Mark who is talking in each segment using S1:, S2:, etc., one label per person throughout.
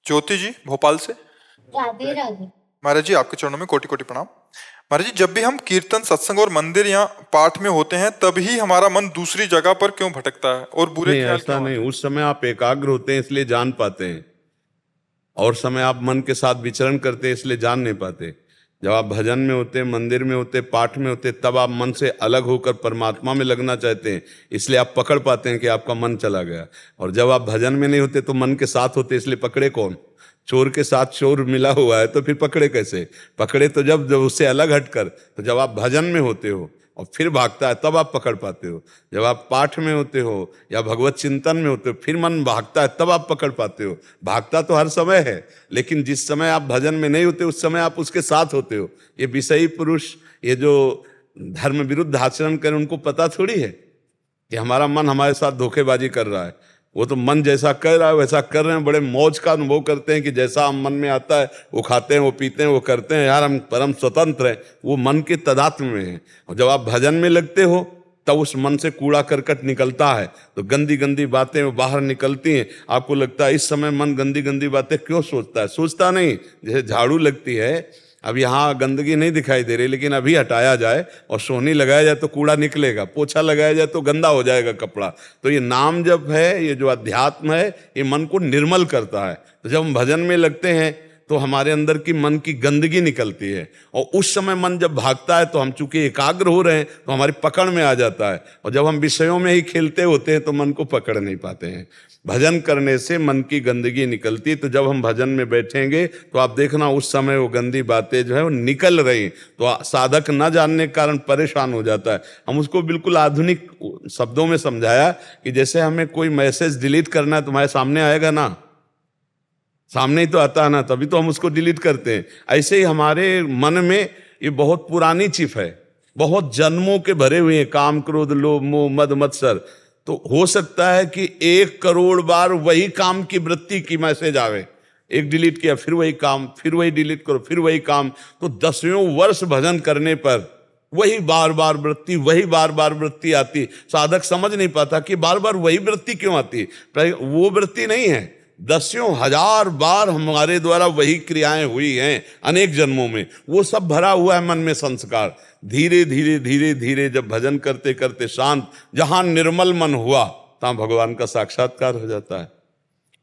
S1: ज्योति जी भोपाल से।
S2: राधे राधे।
S1: महाराज जी आपके चरणों में कोटि कोटि प्रणाम। महाराज जी, जब भी हम कीर्तन सत्संग और मंदिर या पाठ में होते हैं तभी हमारा मन दूसरी जगह पर क्यों भटकता है और बुरे
S3: नहीं,
S1: ख्याल
S3: ऐसा
S1: क्यों
S3: नहीं।
S1: आते हैं?
S3: उस समय आप एकाग्र होते हैं इसलिए जान पाते हैं, और समय आप मन के साथ विचरण करते हैं इसलिए जान नहीं पाते। जब आप भजन में होते, मंदिर में होते, पाठ में होते, तब आप मन से अलग होकर परमात्मा में लगना चाहते हैं, इसलिए आप पकड़ पाते हैं कि आपका मन चला गया। और जब आप भजन में नहीं होते तो मन के साथ होते, इसलिए पकड़े कौन? चोर के साथ चोर मिला हुआ है तो फिर पकड़े कैसे? पकड़े तो जब उससे अलग हटकर। तो जब आप भजन में होते हो और फिर भागता है तब आप पकड़ पाते हो। जब आप पाठ में होते हो या भगवत चिंतन में होते हो फिर मन भागता है तब आप पकड़ पाते हो। भागता तो हर समय है, लेकिन जिस समय आप भजन में नहीं होते उस समय आप उसके साथ होते हो। ये विषयी पुरुष, ये जो धर्म विरुद्ध आचरण करें, उनको पता थोड़ी है कि हमारा मन हमारे साथ धोखेबाजी कर रहा है। वो तो मन जैसा कर रहा है वैसा कर रहे हैं, बड़े मौज का अनुभव करते हैं कि जैसा हम मन में आता है वो खाते हैं, वो पीते हैं, वो करते हैं। यार हम परम स्वतंत्र हैं, वो मन के तदात्म्य में है। और जब आप भजन में लगते हो तब उस मन से कूड़ा करकट निकलता है, तो गंदी गंदी बातें वो बाहर निकलती हैं। आपको लगता है इस समय मन गंदी गंदी बातें क्यों सोचता है? सोचता नहीं। जैसे झाड़ू लगती है, अब यहाँ गंदगी नहीं दिखाई दे रही, लेकिन अभी हटाया जाए और सोहनी लगाया जाए तो कूड़ा निकलेगा, पोछा लगाया जाए तो गंदा हो जाएगा कपड़ा। तो ये नाम जप है, ये जो अध्यात्म है, ये मन को निर्मल करता है। तो जब हम भजन में लगते हैं तो हमारे अंदर की मन की गंदगी निकलती है, और उस समय मन जब भागता है तो हम चूंकि एकाग्र हो रहे हैं तो हमारी पकड़ में आ जाता है। और जब हम विषयों में ही खेलते होते हैं तो मन को पकड़ नहीं पाते हैं। भजन करने से मन की गंदगी निकलती। तो जब हम भजन में बैठेंगे तो आप देखना उस समय वो गंदी बातें जो है वो निकल रही। तो साधक न जानने के कारण परेशान हो जाता है। हम उसको बिल्कुल आधुनिक शब्दों में समझाया कि जैसे हमें कोई मैसेज डिलीट करना है, तुम्हारे सामने आएगा ना, सामने ही तो आता है ना, तभी तो हम उसको डिलीट करते हैं। ऐसे ही हमारे मन में ये बहुत पुरानी चिप है, बहुत जन्मों के भरे हुए हैं, काम क्रोध लोभ मोह मद मत्सर। तो हो सकता है कि 1 करोड़ बार वही काम की वृत्ति की मैसेज आवे। एक डिलीट किया फिर वही काम, फिर वही डिलीट करो, फिर वही काम। तो 10वें वर्ष भजन करने पर वही बार बार वृत्ति, वही बार बार वृत्ति आती। साधक समझ नहीं पाता कि बार बार वही वृत्ति क्यों आती। वो वृत्ति नहीं है, 10,000 बार हमारे द्वारा वही क्रियाएं हुई हैं अनेक जन्मों में, वो सब भरा हुआ है मन में संस्कार। धीरे धीरे धीरे धीरे जब भजन करते करते शांत, जहां निर्मल मन हुआ तहां भगवान का साक्षात्कार हो जाता है।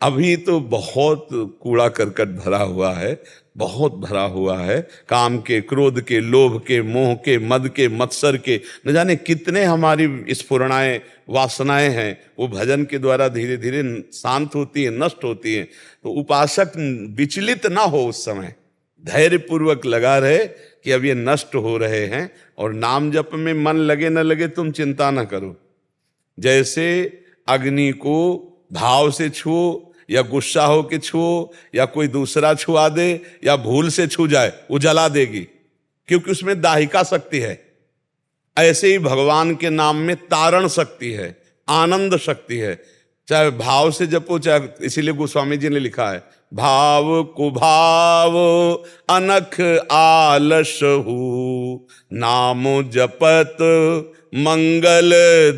S3: अभी तो बहुत कूड़ा करकट भरा हुआ है, बहुत भरा हुआ है। काम के, क्रोध के, लोभ के, मोह के, मद के, मत्सर के, न जाने कितने हमारी स्फुरणाएं, वासनाएं हैं, वो भजन के द्वारा धीरे धीरे शांत होती है, नष्ट होती है। तो उपासक विचलित ना हो, उस समय धैर्य पूर्वक लगा रहे कि अब ये नष्ट हो रहे हैं। और नाम जप में मन लगे न लगे तुम चिंता न करो। जैसे अग्नि को भाव से छुओ या गुस्सा हो के छुओ या कोई दूसरा छुआ दे या भूल से छू जाए, वो जला देगी, क्योंकि उसमें दाहिका शक्ति है। ऐसे ही भगवान के नाम में तारण शक्ति है, आनंद शक्ति है। चाहे भाव से जपो, चाहे, इसीलिए गोस्वामी जी ने लिखा है, भाव कुभाव अनख आलसहु नामो जपत मंगल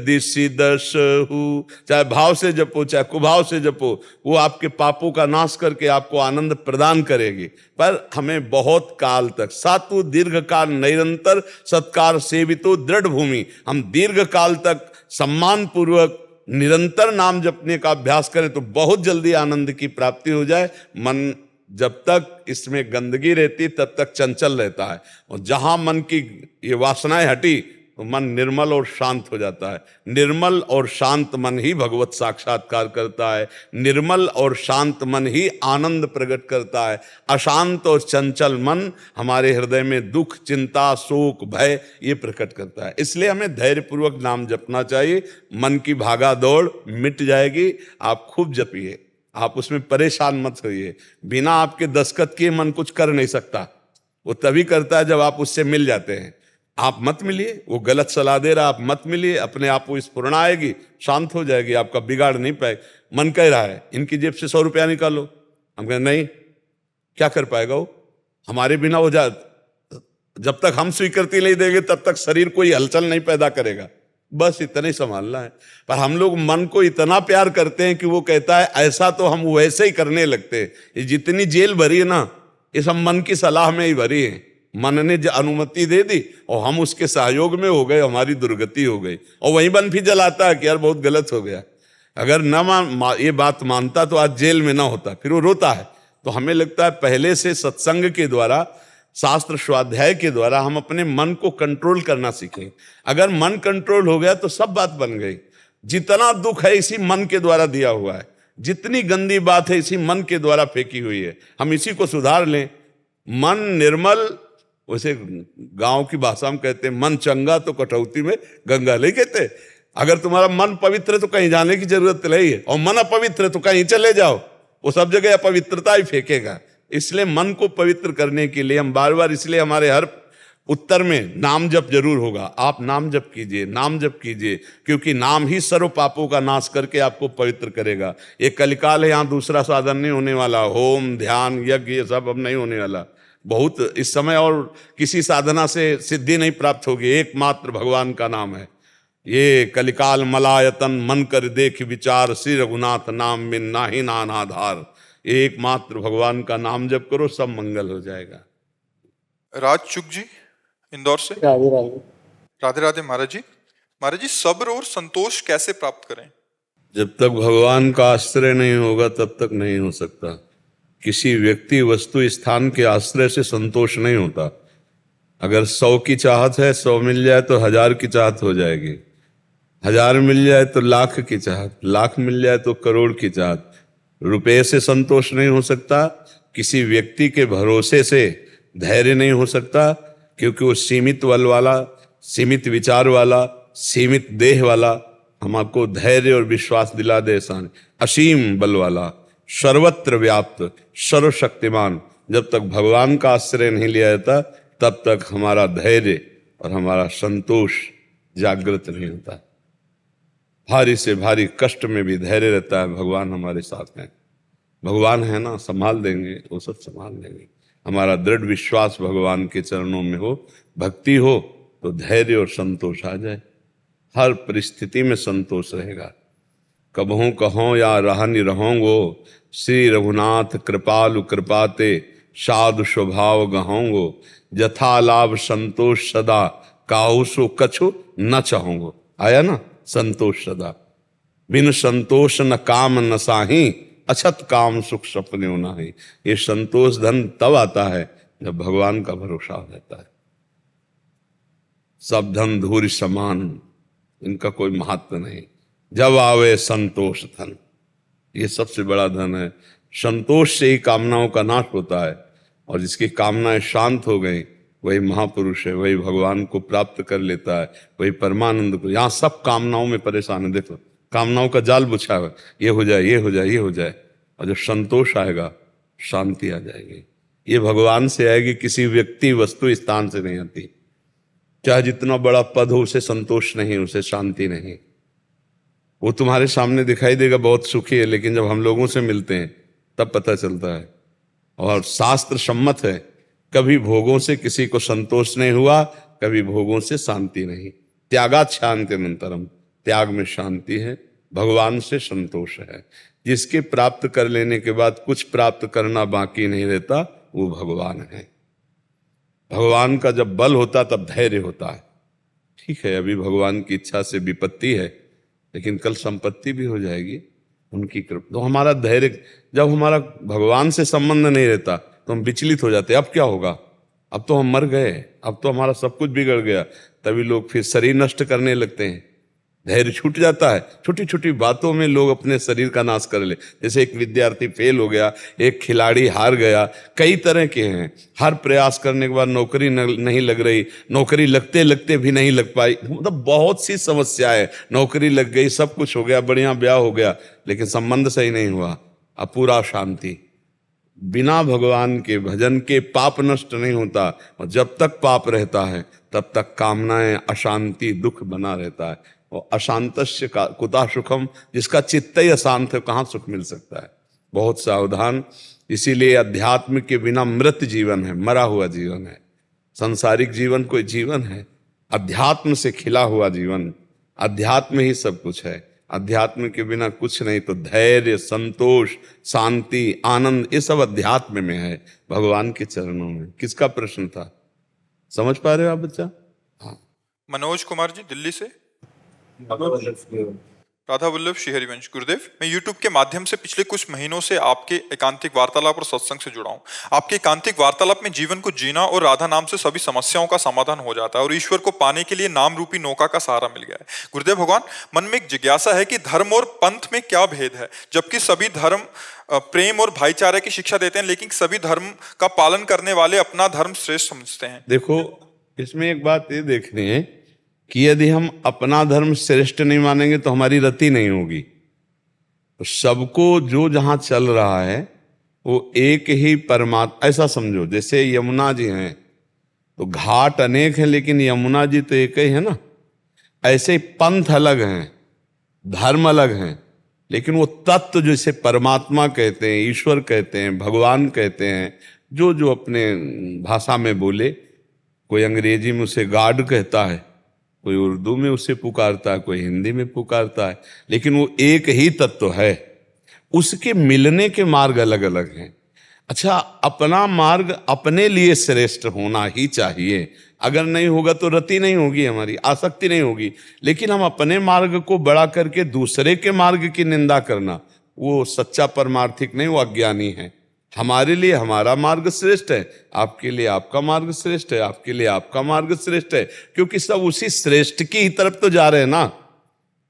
S3: दिशि दशहु। चाहे भाव से जपो चाहे कुभाव से जपो, वो आपके पापों का नाश करके आपको आनंद प्रदान करेगी। पर हमें बहुत काल तक, सातु दीर्घ काल निरंतर सत्कार सेवितो दृढ़ भूमि, हम दीर्घ काल तक सम्मान पूर्वक निरंतर नाम जपने का अभ्यास करें तो बहुत जल्दी आनंद की प्राप्ति हो जाए। मन जब तक इसमें गंदगी रहती तब तक चंचल रहता है, और जहां मन की ये वासनाएं हटी तो मन निर्मल और शांत हो जाता है। निर्मल और शांत मन ही भगवत साक्षात्कार करता है। निर्मल और शांत मन ही आनंद प्रकट करता है। अशांत और चंचल मन हमारे हृदय में दुख, चिंता, शोक, भय ये प्रकट करता है। इसलिए हमें धैर्यपूर्वक नाम जपना चाहिए। मन की भागा दौड़ मिट जाएगी। आप खूब जपिए, आप उसमें परेशान मत होइए। बिना आपके दस्तखत किए मन कुछ कर नहीं सकता। वो तभी करता है जब आप उससे मिल जाते हैं। आप मत मिलिए, वो गलत सलाह दे रहा, आप मत मिलिए, अपने आप को स्फुरना आएगी, शांत हो जाएगी, आपका बिगाड़ नहीं पाए। मन कह रहा है इनकी जेब से 100 रुपया निकालो, हम कहें नहीं, क्या कर पाएगा वो हमारे बिना। वो जब तक हम स्वीकृति नहीं देंगे तब तक शरीर कोई हलचल नहीं पैदा करेगा। बस इतना ही संभालना है। पर हम लोग मन को इतना प्यार करते हैं कि वो कहता है ऐसा, तो हम वैसे ही करने लगते हैं। ये जितनी जेल भरी है ना, ये सब मन की सलाह में ही भरी है। मन ने अनुमति दे दी और हम उसके सहयोग में हो गए, हमारी दुर्गति हो गई। और वही बन फिर जलाता है कि यार बहुत गलत हो गया। अगर न ये बात मानता तो आज जेल में ना होता, फिर वो रोता है। तो हमें लगता है पहले से सत्संग के द्वारा, शास्त्र स्वाध्याय के द्वारा हम अपने मन को कंट्रोल करना सीखें। अगर मन कंट्रोल हो गया तो सब बात बन गई। जितना दुख है इसी मन के द्वारा दिया हुआ है, जितनी गंदी बात है इसी मन के द्वारा फेंकी हुई है। हम इसी को सुधार लें। मन निर्मल, वैसे गांव की भाषा में कहते हैं मन चंगा तो कटौती में गंगा, नहीं कहते। अगर तुम्हारा मन पवित्र है तो कहीं जाने की जरूरत नहीं है, और मन अपवित्र है तो कहीं चले जाओ, वो सब जगह अपवित्रता ही फेंकेगा। इसलिए मन को पवित्र करने के लिए हम बार बार, इसलिए हमारे हर उत्तर में नाम जप जरूर होगा। आप नाम जप कीजिए, नाम जप कीजिए, क्योंकि नाम ही सर्व पापों का नाश करके आपको पवित्र करेगा। ये कलिकाल है, यहाँ दूसरा साधन नहीं होने वाला। होम, ध्यान, यज्ञ ये सब अब नहीं होने वाला। बहुत इस समय और किसी साधना से सिद्धि नहीं प्राप्त होगी, एकमात्र भगवान का नाम है। ये कलिकाल मलायतन मन कर देख विचार, श्री रघुनाथ नाम बिन नाहि नानाधार। एकमात्र भगवान का नाम जप करो, सब मंगल हो जाएगा।
S1: राजचुक जी इंदौर से।
S2: राधे राधे।
S1: राधे राधे महाराज जी। महाराज जी, सब्र और संतोष कैसे प्राप्त करें?
S3: जब तक भगवान का आश्रय नहीं होगा तब तक नहीं हो सकता। किसी व्यक्ति, वस्तु, स्थान के आश्रय से संतोष नहीं होता। अगर 100 की चाहत है, 100 मिल जाए तो 1000 की चाहत हो जाएगी। 1000 मिल जाए तो लाख की चाहत, लाख मिल जाए तो करोड़ की चाहत। रुपये से संतोष नहीं हो सकता। किसी व्यक्ति के भरोसे से धैर्य नहीं हो सकता, क्योंकि वो सीमित बल वाला, सीमित विचार वाला, सीमित देह वाला। हम आपको धैर्य और विश्वास दिला दे सान, असीम बल वाला, सर्वत्र व्याप्त, सर्वशक्तिमान। जब तक भगवान का आश्रय नहीं लिया जाता तब तक हमारा धैर्य और हमारा संतोष जागृत नहीं होता। भारी से भारी कष्ट में भी धैर्य रहता है, भगवान हमारे साथ हैं। भगवान है ना, संभाल देंगे, वो सब संभाल देंगे। हमारा दृढ़ विश्वास भगवान के चरणों में हो, भक्ति हो, तो धैर्य और संतोष आ जाए। हर परिस्थिति में संतोष रहेगा। कबहू कहो या रहनि रहोंगो, श्री रघुनाथ कृपालु कृपाते, साधु स्वभाव गहोंगो, जथा लाभ संतोष सदा, काहू सो कछु न चाहोंगो। आया ना, संतोष सदा। बिन संतोष न काम न साही, अछत काम सुख सपने नाही। ये संतोष धन तब आता है जब भगवान का भरोसा हो जाता है। सब धन धूरि समान, इनका कोई महत्व नहीं। जब आवे संतोष धन, ये सबसे बड़ा धन है। संतोष से ही कामनाओं का नाश होता है, और जिसकी कामनाएं शांत हो गई वही महापुरुष है, वही भगवान को प्राप्त कर लेता है, वही परमानंद को। यहाँ सब कामनाओं में परेशान है। देखो, कामनाओं का जाल बिछा हुआ, ये हो जाए, ये हो जाए, ये हो जाए। और जब संतोष आएगा, शांति आ जाएगी। ये भगवान से आएगी, किसी व्यक्ति, वस्तु, स्थान से नहीं आती। चाहे जितना बड़ा पद हो, उसे संतोष नहीं, उसे शांति नहीं। वो तुम्हारे सामने दिखाई देगा बहुत सुखी है, लेकिन जब हम लोगों से मिलते हैं तब पता चलता है। और शास्त्र सम्मत है, कभी भोगों से किसी को संतोष नहीं हुआ, कभी भोगों से शांति नहीं। त्यागात शांति अनंतरम, त्याग में शांति है, भगवान से संतोष है। जिसके प्राप्त कर लेने के बाद कुछ प्राप्त करना बाकी नहीं रहता, वो भगवान है। भगवान का जब बल होता तब धैर्य होता है। ठीक है, अभी भगवान की इच्छा से विपत्ति है, लेकिन कल संपत्ति भी हो जाएगी उनकी कृपा। तो हमारा धैर्य, जब हमारा भगवान से संबंध नहीं रहता तो हम विचलित हो जाते। अब क्या होगा, अब तो हम मर गए, अब तो हमारा सब कुछ बिगड़ गया। तभी लोग फिर शरीर नष्ट करने लगते हैं, धैर्य छूट जाता है। छोटी छोटी बातों में लोग अपने शरीर का नाश कर ले। जैसे एक विद्यार्थी फेल हो गया, एक खिलाड़ी हार गया, कई तरह के हैं। हर प्रयास करने के बाद नौकरी नहीं लग रही, नौकरी लगते लगते भी नहीं लग पाई, मतलब बहुत सी समस्याएं। नौकरी लग गई, सब कुछ हो गया, बढ़िया ब्याह हो गया, लेकिन संबंध सही नहीं हुआ, अपूरा शांति। बिना भगवान के भजन के पाप नष्ट नहीं होता, और जब तक पाप रहता है तब तक कामनाएं, अशांति, दुख बना रहता है। और अशांतस्य कुतः सुखम, जिसका चित्त ही अशांत है, कहाँ सुख मिल सकता है। बहुत सावधान। इसीलिए अध्यात्म के बिना मृत जीवन है, मरा हुआ जीवन है। सांसारिक जीवन कोई जीवन है, अध्यात्म से खिला हुआ जीवन अध्यात्म ही सब कुछ है। अध्यात्म के बिना कुछ नहीं। तो धैर्य, संतोष, शांति, आनंद, ये सब अध्यात्म में है, भगवान के चरणों में। किसका प्रश्न था, समझ पा रहे हो आप बच्चा? हाँ।
S1: मनोज कुमार जी दिल्ली से। राधा वल्लभ श्री हरिवंश। गुरुदेव, मैं YouTube के माध्यम से पिछले कुछ महीनों से आपके एकांतिक वार्तालाप और सत्संग से जुड़ा हूँ। आपके एकांतिक वार्तालाप में जीवन को जीना और राधा नाम से सभी समस्याओं का समाधान हो जाता है और ईश्वर को पाने के लिए नाम रूपी नौका का सहारा मिल गया है। गुरुदेव भगवान, मन में एक जिज्ञासा है कि धर्म और पंथ में क्या भेद है, जबकि सभी धर्म प्रेम और भाईचारे की शिक्षा देते हैं, लेकिन सभी धर्म का पालन करने वाले अपना धर्म श्रेष्ठ समझते हैं।
S3: देखो, इसमें एक बात ये देखनी है कि यदि हम अपना धर्म श्रेष्ठ नहीं मानेंगे तो हमारी रति नहीं होगी। तो सबको जो जहां चल रहा है वो एक ही परमात्मा, ऐसा समझो। जैसे यमुना जी हैं तो घाट अनेक हैं, लेकिन यमुना जी तो एक ही है ना। ऐसे पंथ अलग हैं, धर्म अलग हैं, लेकिन वो तत्व जैसे परमात्मा कहते हैं, ईश्वर कहते हैं, भगवान कहते हैं, जो जो अपने भाषा में बोले। कोई अंग्रेजी में उसे गॉड कहता है, कोई उर्दू में उसे पुकारता है, कोई हिंदी में पुकारता है, लेकिन वो एक ही तत्व है। उसके मिलने के मार्ग अलग अलग हैं। अच्छा, अपना मार्ग अपने लिए श्रेष्ठ होना ही चाहिए। अगर नहीं होगा तो रति नहीं होगी, हमारी आसक्ति नहीं होगी। लेकिन हम अपने मार्ग को बड़ा करके दूसरे के मार्ग की निंदा करना, वो सच्चा परमार्थिक नहीं, वो अज्ञानी है। हमारे लिए हमारा मार्ग श्रेष्ठ है, आपके लिए आपका मार्ग श्रेष्ठ है, आपके लिए आपका मार्ग श्रेष्ठ है, क्योंकि सब उसी श्रेष्ठ की ही तरफ तो जा रहे हैं ना,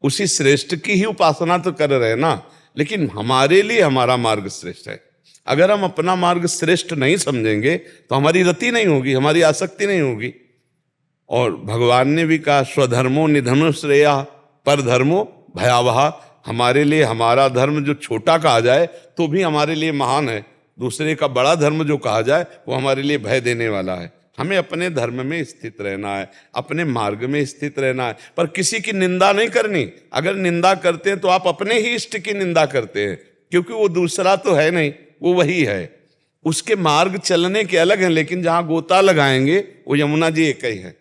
S3: उसी श्रेष्ठ की ही उपासना तो कर रहे हैं ना। लेकिन हमारे लिए हमारा मार्ग श्रेष्ठ है। अगर हम अपना मार्ग श्रेष्ठ नहीं समझेंगे तो हमारी रति नहीं होगी, हमारी आसक्ति नहीं होगी। और भगवान ने भी कहा, स्वधर्मो निधनो श्रेया पर धर्मो भयावहा। हमारे लिए हमारा धर्म जो छोटा कहा जाए तो भी हमारे लिए महान है, दूसरे का बड़ा धर्म जो कहा जाए वो हमारे लिए भय देने वाला है। हमें अपने धर्म में स्थित रहना है, अपने मार्ग में स्थित रहना है, पर किसी की निंदा नहीं करनी। अगर निंदा करते हैं तो आप अपने ही इष्ट की निंदा करते हैं, क्योंकि वो दूसरा तो है नहीं, वो वही है। उसके मार्ग चलने के अलग हैं, लेकिन जहां गोता लगाएंगे वो यमुना जी एक ही है,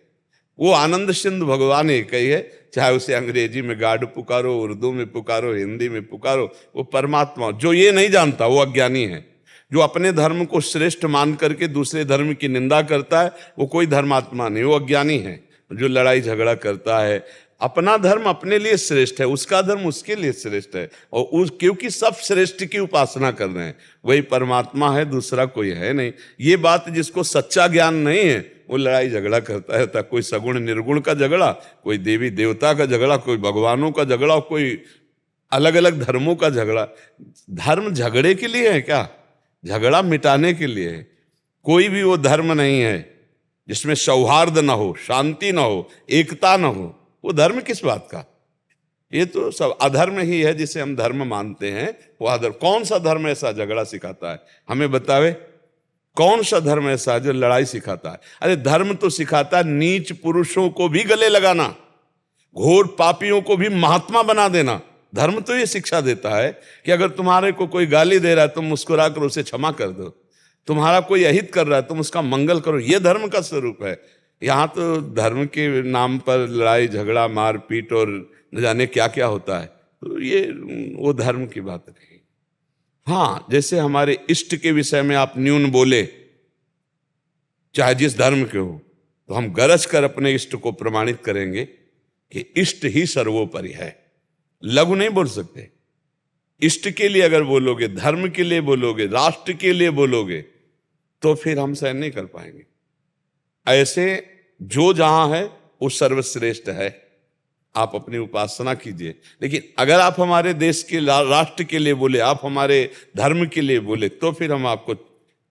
S3: वो आनंद सिंधु भगवान एक ही है। चाहे उसे अंग्रेजी में गॉड पुकारो, उर्दू में पुकारो, हिंदी में पुकारो, वो परमात्मा। जो ये नहीं जानता वो अज्ञानी है। जो अपने धर्म को श्रेष्ठ मान करके दूसरे धर्म की निंदा करता है वो कोई धर्मात्मा नहीं, वो अज्ञानी है। जो लड़ाई झगड़ा करता है, अपना धर्म अपने लिए श्रेष्ठ है, उसका धर्म उसके लिए श्रेष्ठ है, और क्योंकि सब श्रेष्ठ की उपासना कर रहे हैं, वही परमात्मा है, दूसरा कोई है नहीं। ये बात जिसको सच्चा ज्ञान नहीं है वो लड़ाई झगड़ा करता है। कोई सगुण निर्गुण का झगड़ा, कोई देवी देवता का झगड़ा, कोई भगवानों का झगड़ा, कोई अलग अलग धर्मों का झगड़ा। धर्म झगड़े के लिए है क्या? झगड़ा मिटाने के लिए है। कोई भी वो धर्म नहीं है जिसमें सौहार्द ना हो, शांति ना हो, एकता ना हो। वो धर्म किस बात का? ये तो सब अधर्म ही है जिसे हम धर्म मानते हैं, वो अधर्म। कौन सा धर्म ऐसा झगड़ा सिखाता है? हमें बतावे, कौन सा धर्म ऐसा जो लड़ाई सिखाता है? अरे धर्म तो सिखाता है नीच पुरुषों को भी गले लगाना, घोर पापियों को भी महात्मा बना देना। धर्म तो ये शिक्षा देता है कि अगर तुम्हारे को कोई गाली दे रहा है तुम मुस्कुरा कर उसे क्षमा कर दो, तुम्हारा कोई अहित कर रहा है तुम उसका मंगल करो। ये धर्म का स्वरूप है। यहाँ तो धर्म के नाम पर लड़ाई झगड़ा, मारपीट और न जाने क्या क्या होता है। तो ये वो धर्म की बात नहीं। हाँ, जैसे हमारे इष्ट के विषय में आप न्यून बोले, चाहे जिस धर्म के हो, तो हम गरज कर अपने इष्ट को प्रमाणित करेंगे कि इष्ट ही सर्वोपरि है। लघु नहीं बोल सकते। इष्ट के लिए अगर बोलोगे, धर्म के लिए बोलोगे, राष्ट्र के लिए बोलोगे, तो फिर हम सहन नहीं कर पाएंगे। ऐसे जो जहां है वो सर्वश्रेष्ठ है, आप अपनी उपासना कीजिए। लेकिन अगर आप हमारे देश के राष्ट्र के लिए बोले, आप हमारे धर्म के लिए बोले, तो फिर हम आपको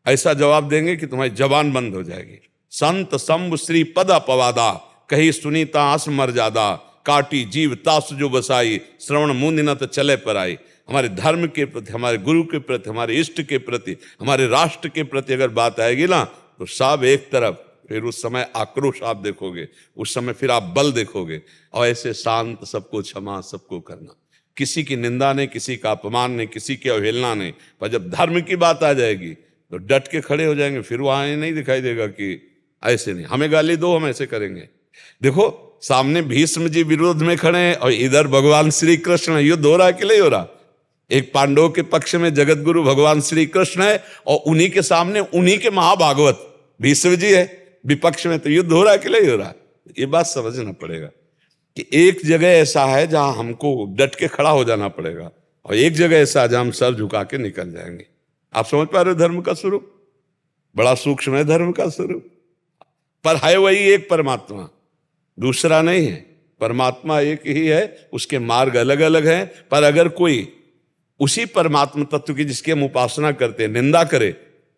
S3: ऐसा जवाब देंगे कि तुम्हारी जबान बंद हो जाएगी। संत संब श्री पद अपवादा, कही सुनीता आस मर्यादा, काटी जीव तास जो बसाई, श्रवण मुंदिनत चले पर आई। हमारे धर्म के प्रति, हमारे गुरु के प्रति, हमारे इष्ट के प्रति, हमारे राष्ट्र के प्रति अगर बात आएगी ना, तो सब एक तरफ। फिर उस समय आक्रोश आप देखोगे, उस समय फिर आप बल देखोगे। और ऐसे शांत, सबको क्षमा, सबको करना, किसी की निंदा नहीं, किसी का अपमान नहीं, किसी की अवहेलना नहीं। पर जब धर्म की बात आ जाएगी तो डट के खड़े हो जाएंगे। फिर वहां नहीं दिखाई देगा कि ऐसे नहीं, हमें गाली दो हम ऐसे करेंगे। देखो, सामने भीष्म जी विरोध में खड़े हैं और इधर भगवान श्री कृष्ण है, युद्ध हो रहा है कि नहीं हो रहा? एक पांडवों के पक्ष में जगत गुरु भगवान श्री कृष्ण है और उन्हीं के सामने उन्हीं के महाभागवत भीष्म जी है विपक्ष में, तो युद्ध हो रहा है कि नहीं हो रहा? ये बात समझना पड़ेगा कि एक जगह ऐसा है जहां हमको डट के खड़ा हो जाना पड़ेगा और एक जगह ऐसा है जहां हम सर झुका के निकल जाएंगे। आप समझ पा रहे हो धर्म का स्वरूप? बड़ा सूक्ष्म है धर्म का स्वरूप, पर है वही एक परमात्मा, दूसरा नहीं है। परमात्मा एक ही है, उसके मार्ग अलग अलग हैं, पर अगर कोई उसी परमात्मा तत्व की जिसकी हम उपासना करते हैं निंदा करे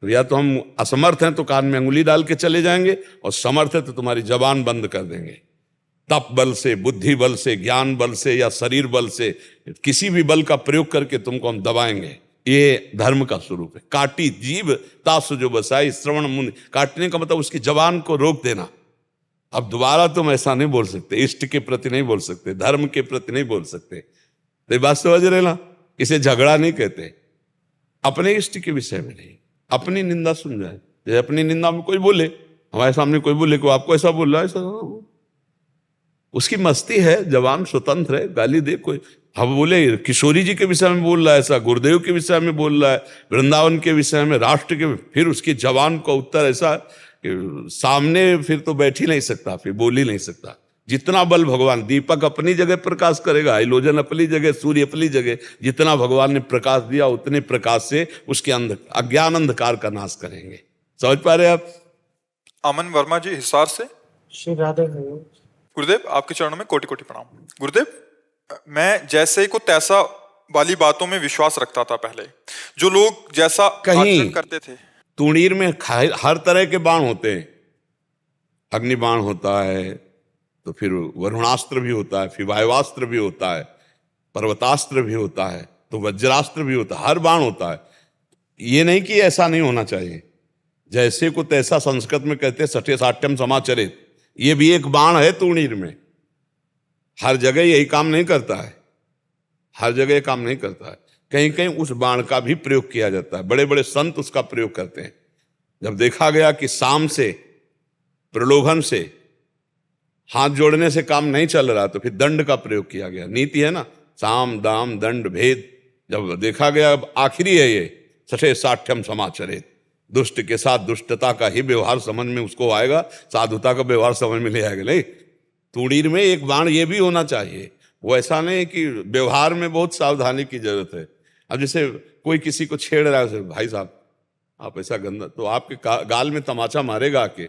S3: तो या तो हम असमर्थ हैं तो कान में अंगुली डाल के चले जाएंगे, और समर्थ है तो तुम्हारी जबान बंद कर देंगे। तप बल से, बुद्धि बल से, ज्ञान बल से या शरीर बल से, किसी भी बल का प्रयोग करके तुमको हम दबाएंगे। ये धर्म का स्वरूप है। काटी जीव तासु जो बसाई श्रवण मुनि, काटने का मतलब उसकी जबान को रोक देना। अब दोबारा तुम ऐसा नहीं बोल सकते, इष्ट के प्रति नहीं बोल सकते, धर्म के प्रति नहीं बोल सकते। तो बात समझ रहे ना? इसे झगड़ा नहीं कहते। अपने इष्ट के विषय में नहीं, अपनी निंदा सुन जाए। जैसे अपनी निंदा में कोई बोले, हमारे सामने कोई बोले कि आपको ऐसा बोल रहा है, ऐसा उसकी मस्ती है, जवान स्वतंत्र है, गाली दे कोई। हम बोले किशोरी जी के विषय में बोल रहा है ऐसा, गुरुदेव के विषय में बोल रहा है, वृंदावन के विषय में, राष्ट्र के, फिर उसकी जवान का उत्तर ऐसा कि सामने फिर तो बैठ ही नहीं सकता, फिर बोल ही नहीं सकता। जितना बल भगवान, दीपक अपनी जगह प्रकाश करेगा, हाइलोजन अपनी जगह, सूर्य अपनी जगह, जितना भगवान ने प्रकाश दिया उतने प्रकाश से उसके अज्ञान अंधकार का नाश करेंगे। समझ पा रहे आप?
S1: अमन वर्मा जी हिसार से।
S2: श्री राधे
S1: गुरुदेव आपके चरणों में कोटि कोटि प्रणाम। गुरुदेव, मैं जैसे को तैसा वाली बातों में विश्वास रखता था पहले, जो लोग जैसा आचरण करते थे।
S3: तुणीर में हर तरह के बाण होते हैं, अग्नि बाण होता है, तो फिर वरुणास्त्र भी होता है, फिर वायुवास्त्र भी होता है, पर्वतास्त्र भी होता है, तो वज्रास्त्र भी होता है, हर बाण होता है। ये नहीं कि ऐसा नहीं होना चाहिए, जैसे को तैसा संस्कृत में कहते सठे साठ्यम समाचरित, ये भी एक बाण है तुणीर में। हर जगह यही काम नहीं करता है, हर जगह काम नहीं करता है, कहीं कहीं उस बाण का भी प्रयोग किया जाता है। बड़े बड़े संत उसका प्रयोग करते हैं। जब देखा गया कि साम से, प्रलोभन से, हाथ जोड़ने से काम नहीं चल रहा, तो फिर दंड का प्रयोग किया गया। नीति है ना, साम दाम दंड भेद। जब देखा गया अब आखिरी है ये, सठे साठ्यम समाचरित, दुष्ट के साथ दुष्टता का ही व्यवहार समझ में उसको आएगा, साधुता का व्यवहार समझ में ले आएगा। नहीं, तुणीर में एक बाण ये भी होना चाहिए। वो ऐसा नहीं कि व्यवहार में बहुत सावधानी की जरूरत है। अब जैसे कोई किसी को छेड़ रहा है, भाई साहब आप ऐसा गंदा, तो आपके गाल में तमाचा मारेगा आके।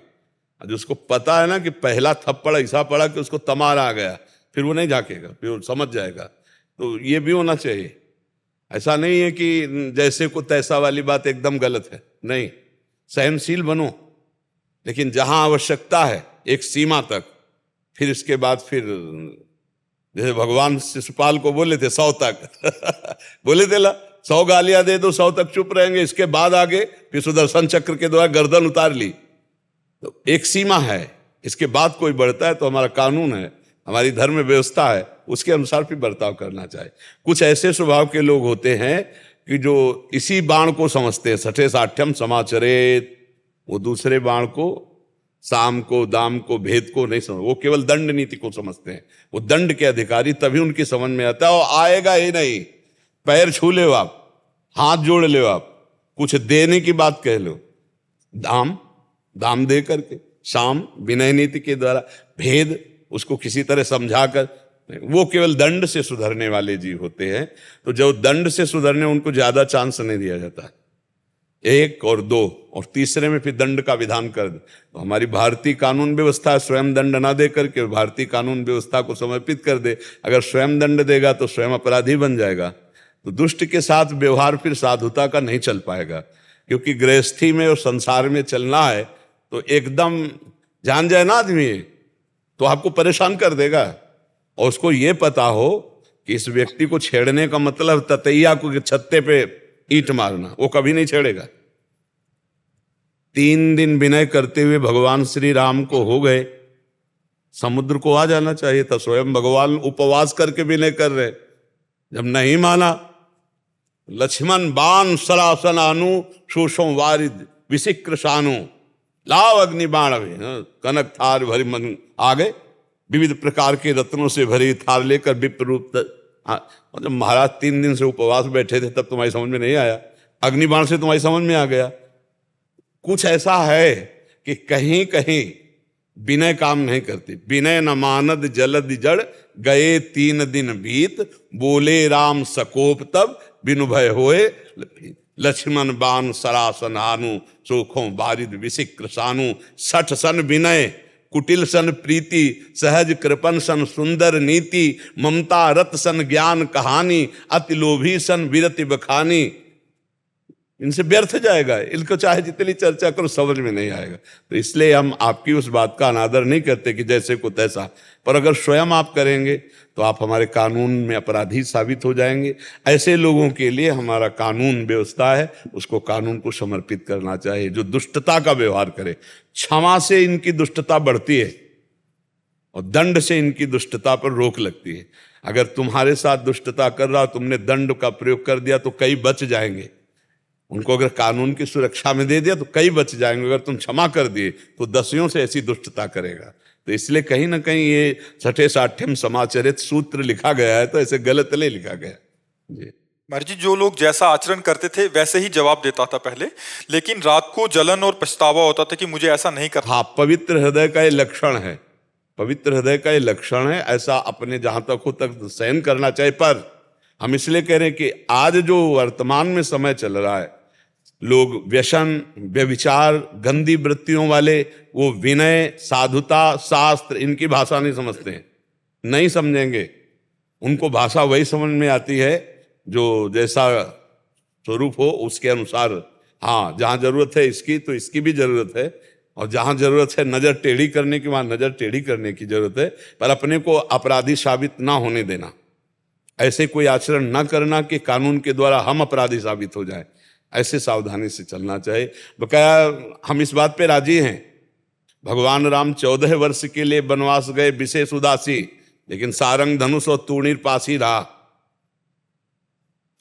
S3: जो उसको पता है ना कि पहला थप्पड़ ऐसा पड़ा कि उसको तमार आ गया, फिर वो नहीं झाकेगा, फिर वो समझ जाएगा। तो ये भी होना चाहिए। ऐसा नहीं है कि जैसे को तैसा वाली बात एकदम गलत है, नहीं, सहनशील बनो, लेकिन जहां आवश्यकता है एक सीमा तक, फिर इसके बाद फिर जैसे भगवान शिशुपाल को बोले थे 100 तक बोले थे ला 100 गालियां दे दो, 100 तक चुप रहेंगे, इसके बाद आगे फिर सुदर्शन चक्र के द्वारा गर्दन उतार ली। तो एक सीमा है, इसके बाद कोई बढ़ता है तो हमारा कानून है, हमारी धर्म व्यवस्था है, उसके अनुसार भी बर्ताव करना चाहिए। कुछ ऐसे स्वभाव के लोग होते हैं कि जो इसी बाण को समझते हैं, सठे साठ्यम समाचरित, वो दूसरे बाण को, साम को, दाम को, भेद को नहीं समझ, वो केवल दंड नीति को समझते हैं। वो दंड के अधिकारी तभी उनकी समझ में आता है, और आएगा ही नहीं। पैर छू ले आप, हाथ जोड़ ले आप, कुछ देने की बात कह लो, दाम दे करके, शाम विनय नीति के द्वारा, भेद उसको किसी तरह समझाकर, वो केवल दंड से सुधरने वाले जीव होते हैं। तो जो दंड से सुधरने, उनको ज्यादा चांस नहीं दिया जाता, 1 और 2 और तीसरे में फिर दंड का विधान कर दे। तो हमारी भारतीय कानून व्यवस्था स्वयं दंड ना दे करके भारतीय कानून व्यवस्था को समर्पित कर दे। अगर स्वयं दंड देगा तो स्वयं अपराधी बन जाएगा। तो दुष्ट के साथ व्यवहार फिर साधुता का नहीं चल पाएगा, क्योंकि गृहस्थी में और संसार में चलना है तो एकदम जान जाए ना आदमी तो आपको परेशान कर देगा। और उसको ये पता हो कि इस व्यक्ति को छेड़ने का मतलब ततैया को छत्ते पे ईंट मारना, वो कभी नहीं छेड़ेगा। 3 दिन विनय करते हुए भगवान श्री राम को हो गए, समुद्र को आ जाना चाहिए था। स्वयं भगवान उपवास करके विनय कर रहे, जब नहीं माना, लक्ष्मण बाण सरासन अनु शोषो वारिद विशिक्र शानु लाव अग्नि बाण, कनक थार भरी मन आ गए, विविध प्रकार के रत्नों से भरी थाल लेकर विप्र रूप मतलब महाराज 3 दिन से उपवास बैठे थे, तब तुम्हारी समझ में नहीं आया? अग्निबाण से तुम्हारी समझ में आ गया? कुछ ऐसा है कि कहीं कहीं विनय काम नहीं करती। विनय न मानद जलद जड़, गए 3 दिन बीत, बोले राम सकोप तब, बिनु भय होए लक्ष्मण बाण सरासन हानु, सोखों बारिद विशिक्र सानु, सठ सन विनय कुटिल सन प्रीति, सहज कृपन सन सुंदर नीति, ममता रत सन ज्ञान कहानी, अति लोभी सन विरति बखानी। इनसे व्यर्थ जाएगा, इनको चाहे जितनी चर्चा करो समझ में नहीं आएगा। तो इसलिए हम आपकी उस बात का अनादर नहीं करते कि जैसे को तैसा, पर अगर स्वयं आप करेंगे तो आप हमारे कानून में अपराधी साबित हो जाएंगे। ऐसे लोगों के लिए हमारा कानून व्यवस्था है, उसको कानून को समर्पित करना चाहिए। जो दुष्टता का व्यवहार करे, क्षमा से इनकी दुष्टता बढ़ती है और दंड से इनकी दुष्टता पर रोक लगती है। अगर तुम्हारे साथ दुष्टता कर रहा, तुमने दंड का प्रयोग कर दिया तो कई बच जाएंगे। उनको अगर कानून की सुरक्षा में दे दिया तो कई बच जाएंगे। अगर तुम क्षमा कर दिए तो दसियों से ऐसी दुष्टता करेगा। तो इसलिए कहीं ना कहीं ये 6ठे समाचरित सूत्र लिखा गया है, तो ऐसे गलत नहीं लिखा गया जी।
S1: महाराज जी, जो लोग जैसा आचरण करते थे वैसे ही जवाब देता था पहले, लेकिन रात को जलन और पछतावा होता था कि मुझे ऐसा नहीं करना।
S3: हाँ, पवित्र हृदय का ये लक्षण है, पवित्र हृदय का ये लक्षण है। ऐसा अपने जहां तक हो तक सहन करना चाहिए। पर हम इसलिए कह रहे हैं कि आज जो वर्तमान में समय चल रहा है, लोग व्यसन, व्यभिचार, गंदी वृत्तियों वाले, वो विनय, साधुता, शास्त्र, इनकी भाषा नहीं समझते हैं, नहीं समझेंगे। उनको भाषा वही समझ में आती है जो जैसा स्वरूप हो उसके अनुसार। हाँ, जहाँ जरूरत है इसकी तो इसकी भी जरूरत है, और जहाँ जरूरत है नजर टेढ़ी करने की वहाँ नजर टेढ़ी करने की जरूरत है। पर अपने को अपराधी साबित ना होने देना, ऐसे कोई आचरण ना करना कि कानून के द्वारा हम अपराधी साबित हो जाए, ऐसे सावधानी से चलना चाहिए। बकाया हम इस बात पे राजी हैं, भगवान राम 14 वर्ष के लिए वनवास गए विशेष उदासी, लेकिन सारंग धनुष और तूणीर पास ही रहा।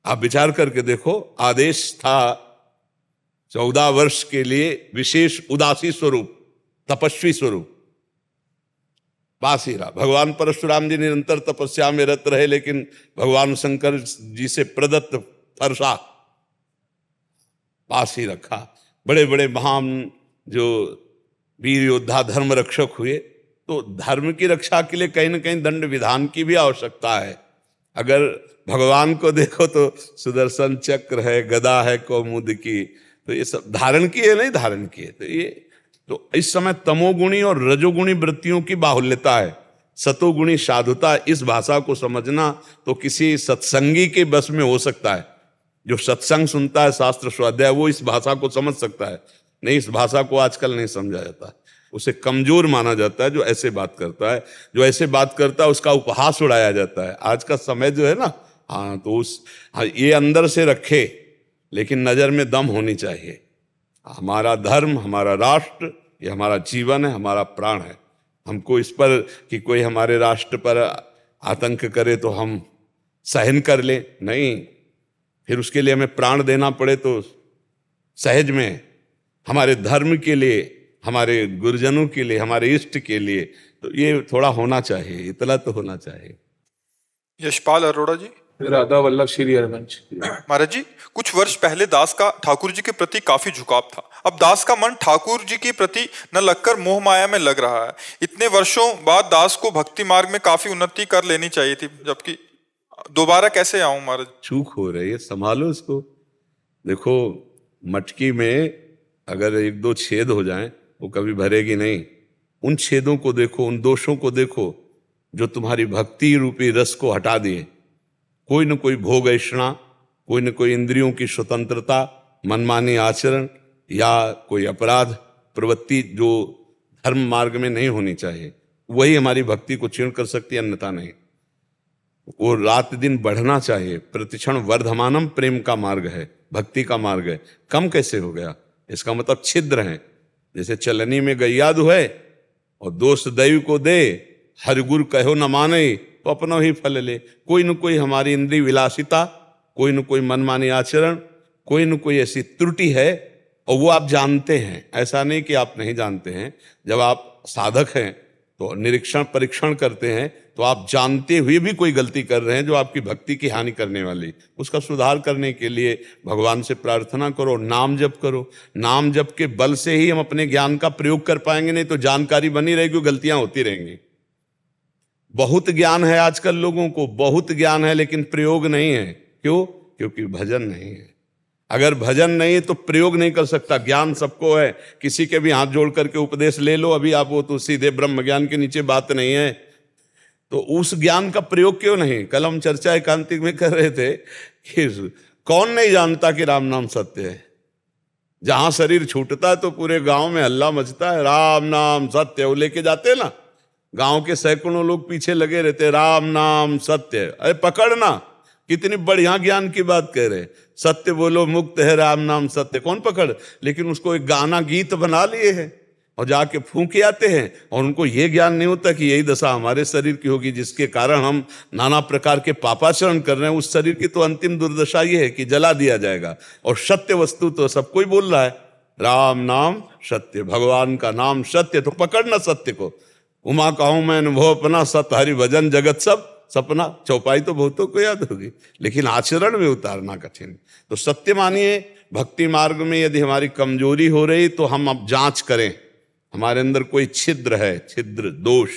S3: आप विचार करके देखो, आदेश था 14 वर्ष के लिए विशेष उदासी स्वरूप, तपस्वी स्वरूप, पास ही रहा। भगवान परशुराम जी निरंतर तपस्या में रत रहे, लेकिन भगवान शंकर जी से प्रदत्त फरसा पास ही रखा। बड़े बड़े महान जो वीर योद्धा धर्म रक्षक हुए, तो धर्म की रक्षा के लिए कहीं ना कहीं दंड विधान की भी आवश्यकता है। अगर भगवान को देखो तो सुदर्शन चक्र है, गदा है कौमुद की, तो ये सब धारण किए नहीं धारण किए। तो ये तो इस समय तमोगुणी और रजोगुणी वृत्तियों की बाहुल्यता है, सतोगुणी साधुता। इस भाषा को समझना तो किसी सत्संगी के बस में हो सकता है। जो सत्संग सुनता है, शास्त्र स्वाध्याय, वो इस भाषा को समझ सकता है। नहीं, इस भाषा को आजकल नहीं समझा जाता, उसे कमजोर माना जाता है जो ऐसे बात करता है। जो ऐसे बात करता है उसका उपहास उड़ाया जाता है। आज का समय जो है ना, हाँ, तो ये अंदर से रखे, लेकिन नजर में दम होनी चाहिए। हमारा धर्म, हमारा राष्ट्र, ये हमारा जीवन है, हमारा प्राण है। हमको इस पर कि कोई हमारे राष्ट्र पर आतंक करे तो हम सहन कर ले, नहीं, फिर उसके लिए हमें प्राण देना पड़े तो सहज में। हमारे धर्म के लिए, हमारे गुरुजनों के लिए, हमारे इष्ट के लिए, तो ये थोड़ा होना चाहिए, इतना तो होना चाहिए।
S1: यशपाल अरोड़ा जी।
S2: राधा वल्लभ श्री हरिवंश।
S1: महाराज जी, कुछ वर्ष पहले दास का ठाकुर जी के प्रति काफी झुकाव था। अब दास का मन ठाकुर जी के प्रति न लगकर मोह माया में लग रहा है। इतने वर्षों बाद दास को भक्ति मार्ग में काफी उन्नति कर लेनी चाहिए थी, जबकि दोबारा कैसे आऊं महाराज?
S3: चूक हो रही है, संभालो इसको। देखो, मटकी में अगर 1-2 छेद हो जाएं वो कभी भरेगी नहीं। उन छेदों को देखो, उन दोषों को देखो जो तुम्हारी भक्ति रूपी रस को हटा दिए। कोई न कोई भोग ऐषणा, कोई न कोई इंद्रियों की स्वतंत्रता, मनमानी आचरण या कोई अपराध प्रवृत्ति जो धर्म मार्ग में नहीं होनी चाहिए, वही हमारी भक्ति को क्षीण कर सकती है, अन्यथा नहीं। वो रात दिन बढ़ना चाहिए। प्रतिक्षण वर्धमानम प्रेम का मार्ग है, भक्ति का मार्ग है। कम कैसे हो गया? इसका मतलब छिद्र है। जैसे चलनी में गैया दुहे और दोष दैव को दे, हर गुरु कहो न माने, तो अपना ही फल ले। कोई न कोई हमारी इंद्रिय विलासिता, कोई न कोई मनमानी आचरण, कोई न कोई ऐसी त्रुटि है, और वो आप जानते हैं। ऐसा नहीं कि आप नहीं जानते हैं। जब आप साधक हैं तो निरीक्षण परीक्षण करते हैं तो आप जानते हुए भी कोई गलती कर रहे हैं जो आपकी भक्ति की हानि करने वाली, उसका सुधार करने के लिए भगवान से प्रार्थना करो, नाम जप करो। नाम जप के बल से ही हम अपने ज्ञान का प्रयोग कर पाएंगे, नहीं तो जानकारी बनी रहेगी, गलतियां होती रहेंगी। बहुत ज्ञान है आजकल लोगों को, बहुत ज्ञान है, लेकिन प्रयोग नहीं है। क्यों? क्योंकि भजन नहीं है। अगर भजन नहीं है तो प्रयोग नहीं कर सकता। ज्ञान सबको है, किसी के भी हाथ जोड़ करके उपदेश ले लो अभी आप, वो तो सीधे ब्रह्म ज्ञान के नीचे बात नहीं है। तो उस ज्ञान का प्रयोग क्यों नहीं? कल हम चर्चा एकांतिक में कर रहे थे कि कौन नहीं जानता कि राम नाम सत्य है। जहां शरीर छूटता है तो पूरे गांव में हल्ला मचता है, राम नाम सत्य। वो लेके जाते हैं ना, गांव के सैकड़ों लोग पीछे लगे रहते, राम नाम सत्य। अरे पकड़ना, कितनी बढ़िया ज्ञान की बात कह रहे, सत्य बोलो मुक्त है राम नाम सत्य। कौन पकड़? लेकिन उसको एक गाना गीत बना लिए हैं और जाके फूंके आते हैं, और उनको ये ज्ञान नहीं होता कि यही दशा हमारे शरीर की होगी, जिसके कारण हम नाना प्रकार के पापाचरण कर रहे हैं। उस शरीर की तो अंतिम दुर्दशा ये है कि जला दिया जाएगा। और सत्य वस्तु तो सब कोई बोल रहा है, राम नाम सत्य, भगवान का नाम सत्य। तो पकड़ना सत्य को। उमा कहूं मैं अनुभव अपना, सत हरि भजन जगत सब सपना। चौपाई तो बहुतों को याद होगी, लेकिन आचरण में उतारना कठिन। तो सत्य मानिए, भक्ति मार्ग में यदि हमारी कमजोरी हो रही तो हम अब जांच करें, हमारे अंदर कोई छिद्र है, छिद्र दोष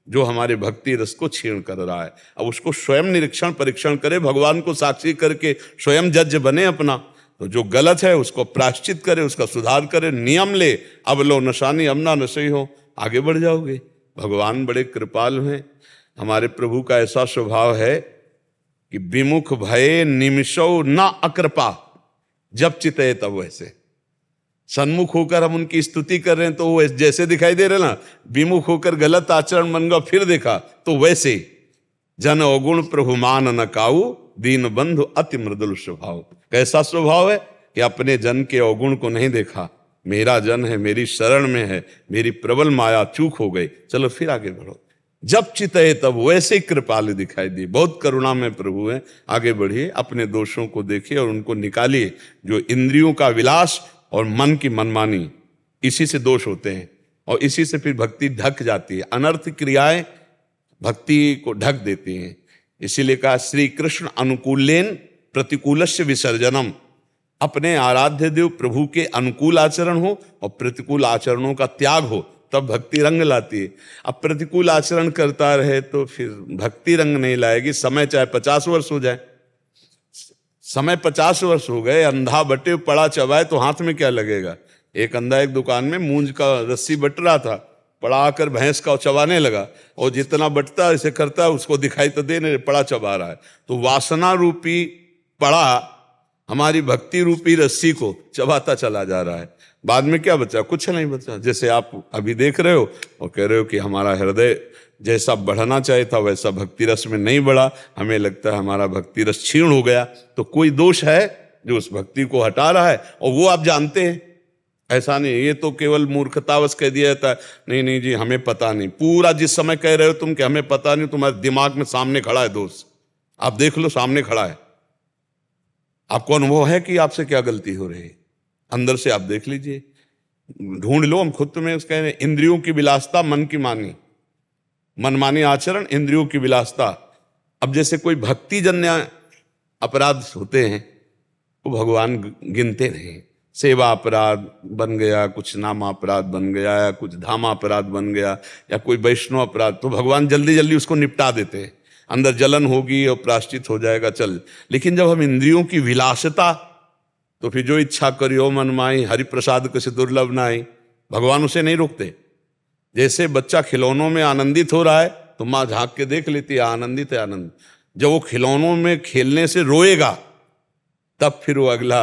S3: जो हमारे भक्ति रस को छीण कर रहा है। अब उसको स्वयं निरीक्षण परीक्षण करें, भगवान को साक्षी करके स्वयं जज बने अपना। तो जो गलत है उसको प्रायश्चित करे, उसका सुधार करे, नियम ले। अब लो नशानी अब ना नशे हो, आगे बढ़ जाओगे। भगवान बड़े कृपालु हैं। हमारे प्रभु का ऐसा स्वभाव है कि विमुख भये निमिषौ न अकृपा, जब चितए तब वैसे। सन्मुख होकर हम उनकी स्तुति कर रहे हैं तो वो जैसे दिखाई दे रहे ना, विमुख होकर गलत आचरण मन का फिर देखा तो वैसे। जन अवगुण प्रभु मान न काऊ, दीन बंधु अति मृदुल स्वभाव। कैसा स्वभाव है कि अपने जन के अवगुण को नहीं देखा, मेरा जन है, मेरी शरण में है, मेरी प्रबल माया चूक हो गई, चलो फिर आगे बढ़ो। जब चितए तब वैसे कृपालु दिखाई दी। बहुत करुणा में प्रभु है। आगे बढ़िए, अपने दोषों को देखिए और उनको निकालिए। जो इंद्रियों का विलास और मन की मनमानी, इसी से दोष होते हैं और इसी से फिर भक्ति ढक जाती है। अनर्थ क्रियाएं भक्ति को ढक देती हैं। इसीलिए कहा श्री कृष्ण अनुकूलेन प्रतिकूलस्य विसर्जनम। अपने आराध्य देव प्रभु के अनुकूल आचरण हो और प्रतिकूल आचरणों का त्याग हो, तब भक्ति रंग लाती है। अब प्रतिकूल आचरण करता रहे तो फिर भक्ति रंग नहीं लाएगी। समय चाहे 50 वर्ष हो जाए, समय 50 वर्ष हो गए, अंधा बटे पड़ा चबाए तो हाथ में क्या लगेगा। एक अंधा एक दुकान में मूंज का रस्सी बट रहा था, पड़ा आकर भैंस का चबाने लगा, और जितना बटता ऐसे करता उसको दिखाई तो दे नहीं, पड़ा चबा रहा है। तो वासना रूपी पड़ा हमारी भक्ति रूपी रस्सी को चबाता चला जा रहा है। बाद में क्या बचा? कुछ नहीं बचा। जैसे आप अभी देख रहे हो और कह रहे हो कि हमारा हृदय जैसा बढ़ना चाहिए था वैसा भक्ति रस में नहीं बढ़ा, हमें लगता है हमारा भक्ति रस क्षीण हो गया। तो कोई दोष है जो उस भक्ति को हटा रहा है, और वो आप जानते हैं। ऐसा नहीं, ये तो केवल मूर्खतावश कह दिया जाता है, नहीं नहीं जी हमें पता नहीं। पूरा जिस समय कह रहे हो तुम कि हमें पता नहीं, तुम्हारे दिमाग में सामने खड़ा है दोष। आप देख लो, सामने खड़ा है, आपको अनुभव है कि आपसे क्या गलती हो रही है। अंदर से आप देख लीजिए, ढूंढ लो। हम खुद तुम्हें कह रहे हैं, इंद्रियों की विलासता, मन की मानी, मनमानी आचरण, इंद्रियों की विलासता। अब जैसे कोई भक्ति जन्य अपराध होते हैं वो भगवान गिनते नहीं। सेवा अपराध बन गया, कुछ नामा अपराध बन गया, या कुछ धामा अपराध बन गया, या कोई वैष्णव अपराध, तो भगवान जल्दी जल्दी उसको निपटा देते हैं। अंदर जलन होगी और प्रायश्चित हो जाएगा, चल। लेकिन जब हम इंद्रियों की विलासता, तो फिर जो इच्छा करियो मन माई, हरि प्रसाद कसे दुर्लभ नाई, भगवान उसे नहीं रोकते। जैसे बच्चा खिलौनों में आनंदित हो रहा है तो माँ झांक के देख लेती है, आनंदित है, आनंद। जब वो खिलौनों में खेलने से रोएगा तब फिर वो अगला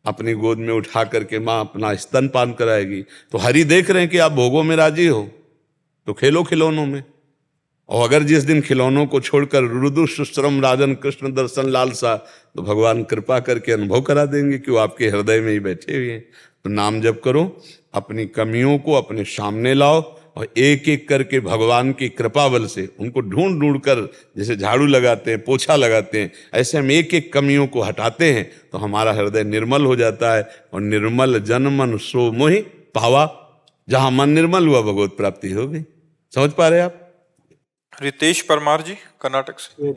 S3: अपनी गोद में उठा करके माँ अपना स्तनपान कराएगी। तो हरि देख रहे हैं कि आप भोगों में राजी हो तो खेलो खिलौनों में। और अगर जिस दिन खिलौनों को छोड़कर रुदु सुश्रम राजन कृष्ण दर्शन लालसा, तो भगवान कृपा करके अनुभव करा देंगे कि वो आपके हृदय में ही बैठे हुए हैं। तो नाम जप करो, अपनी कमियों को अपने सामने लाओ और एक एक करके भगवान की कृपा बल से उनको ढूंढ ढूंढ कर, जैसे झाड़ू लगाते हैं, पोछा लगाते हैं, ऐसे हम एक एक कमियों को हटाते हैं तो हमारा हृदय निर्मल हो जाता है। और निर्मल जन मन सो मोहि पावा, जहां मन निर्मल हुआ भगवत प्राप्ति होगी। समझ पा रहे हैं आप?
S1: रितेश परमार जी, कर्नाटक से।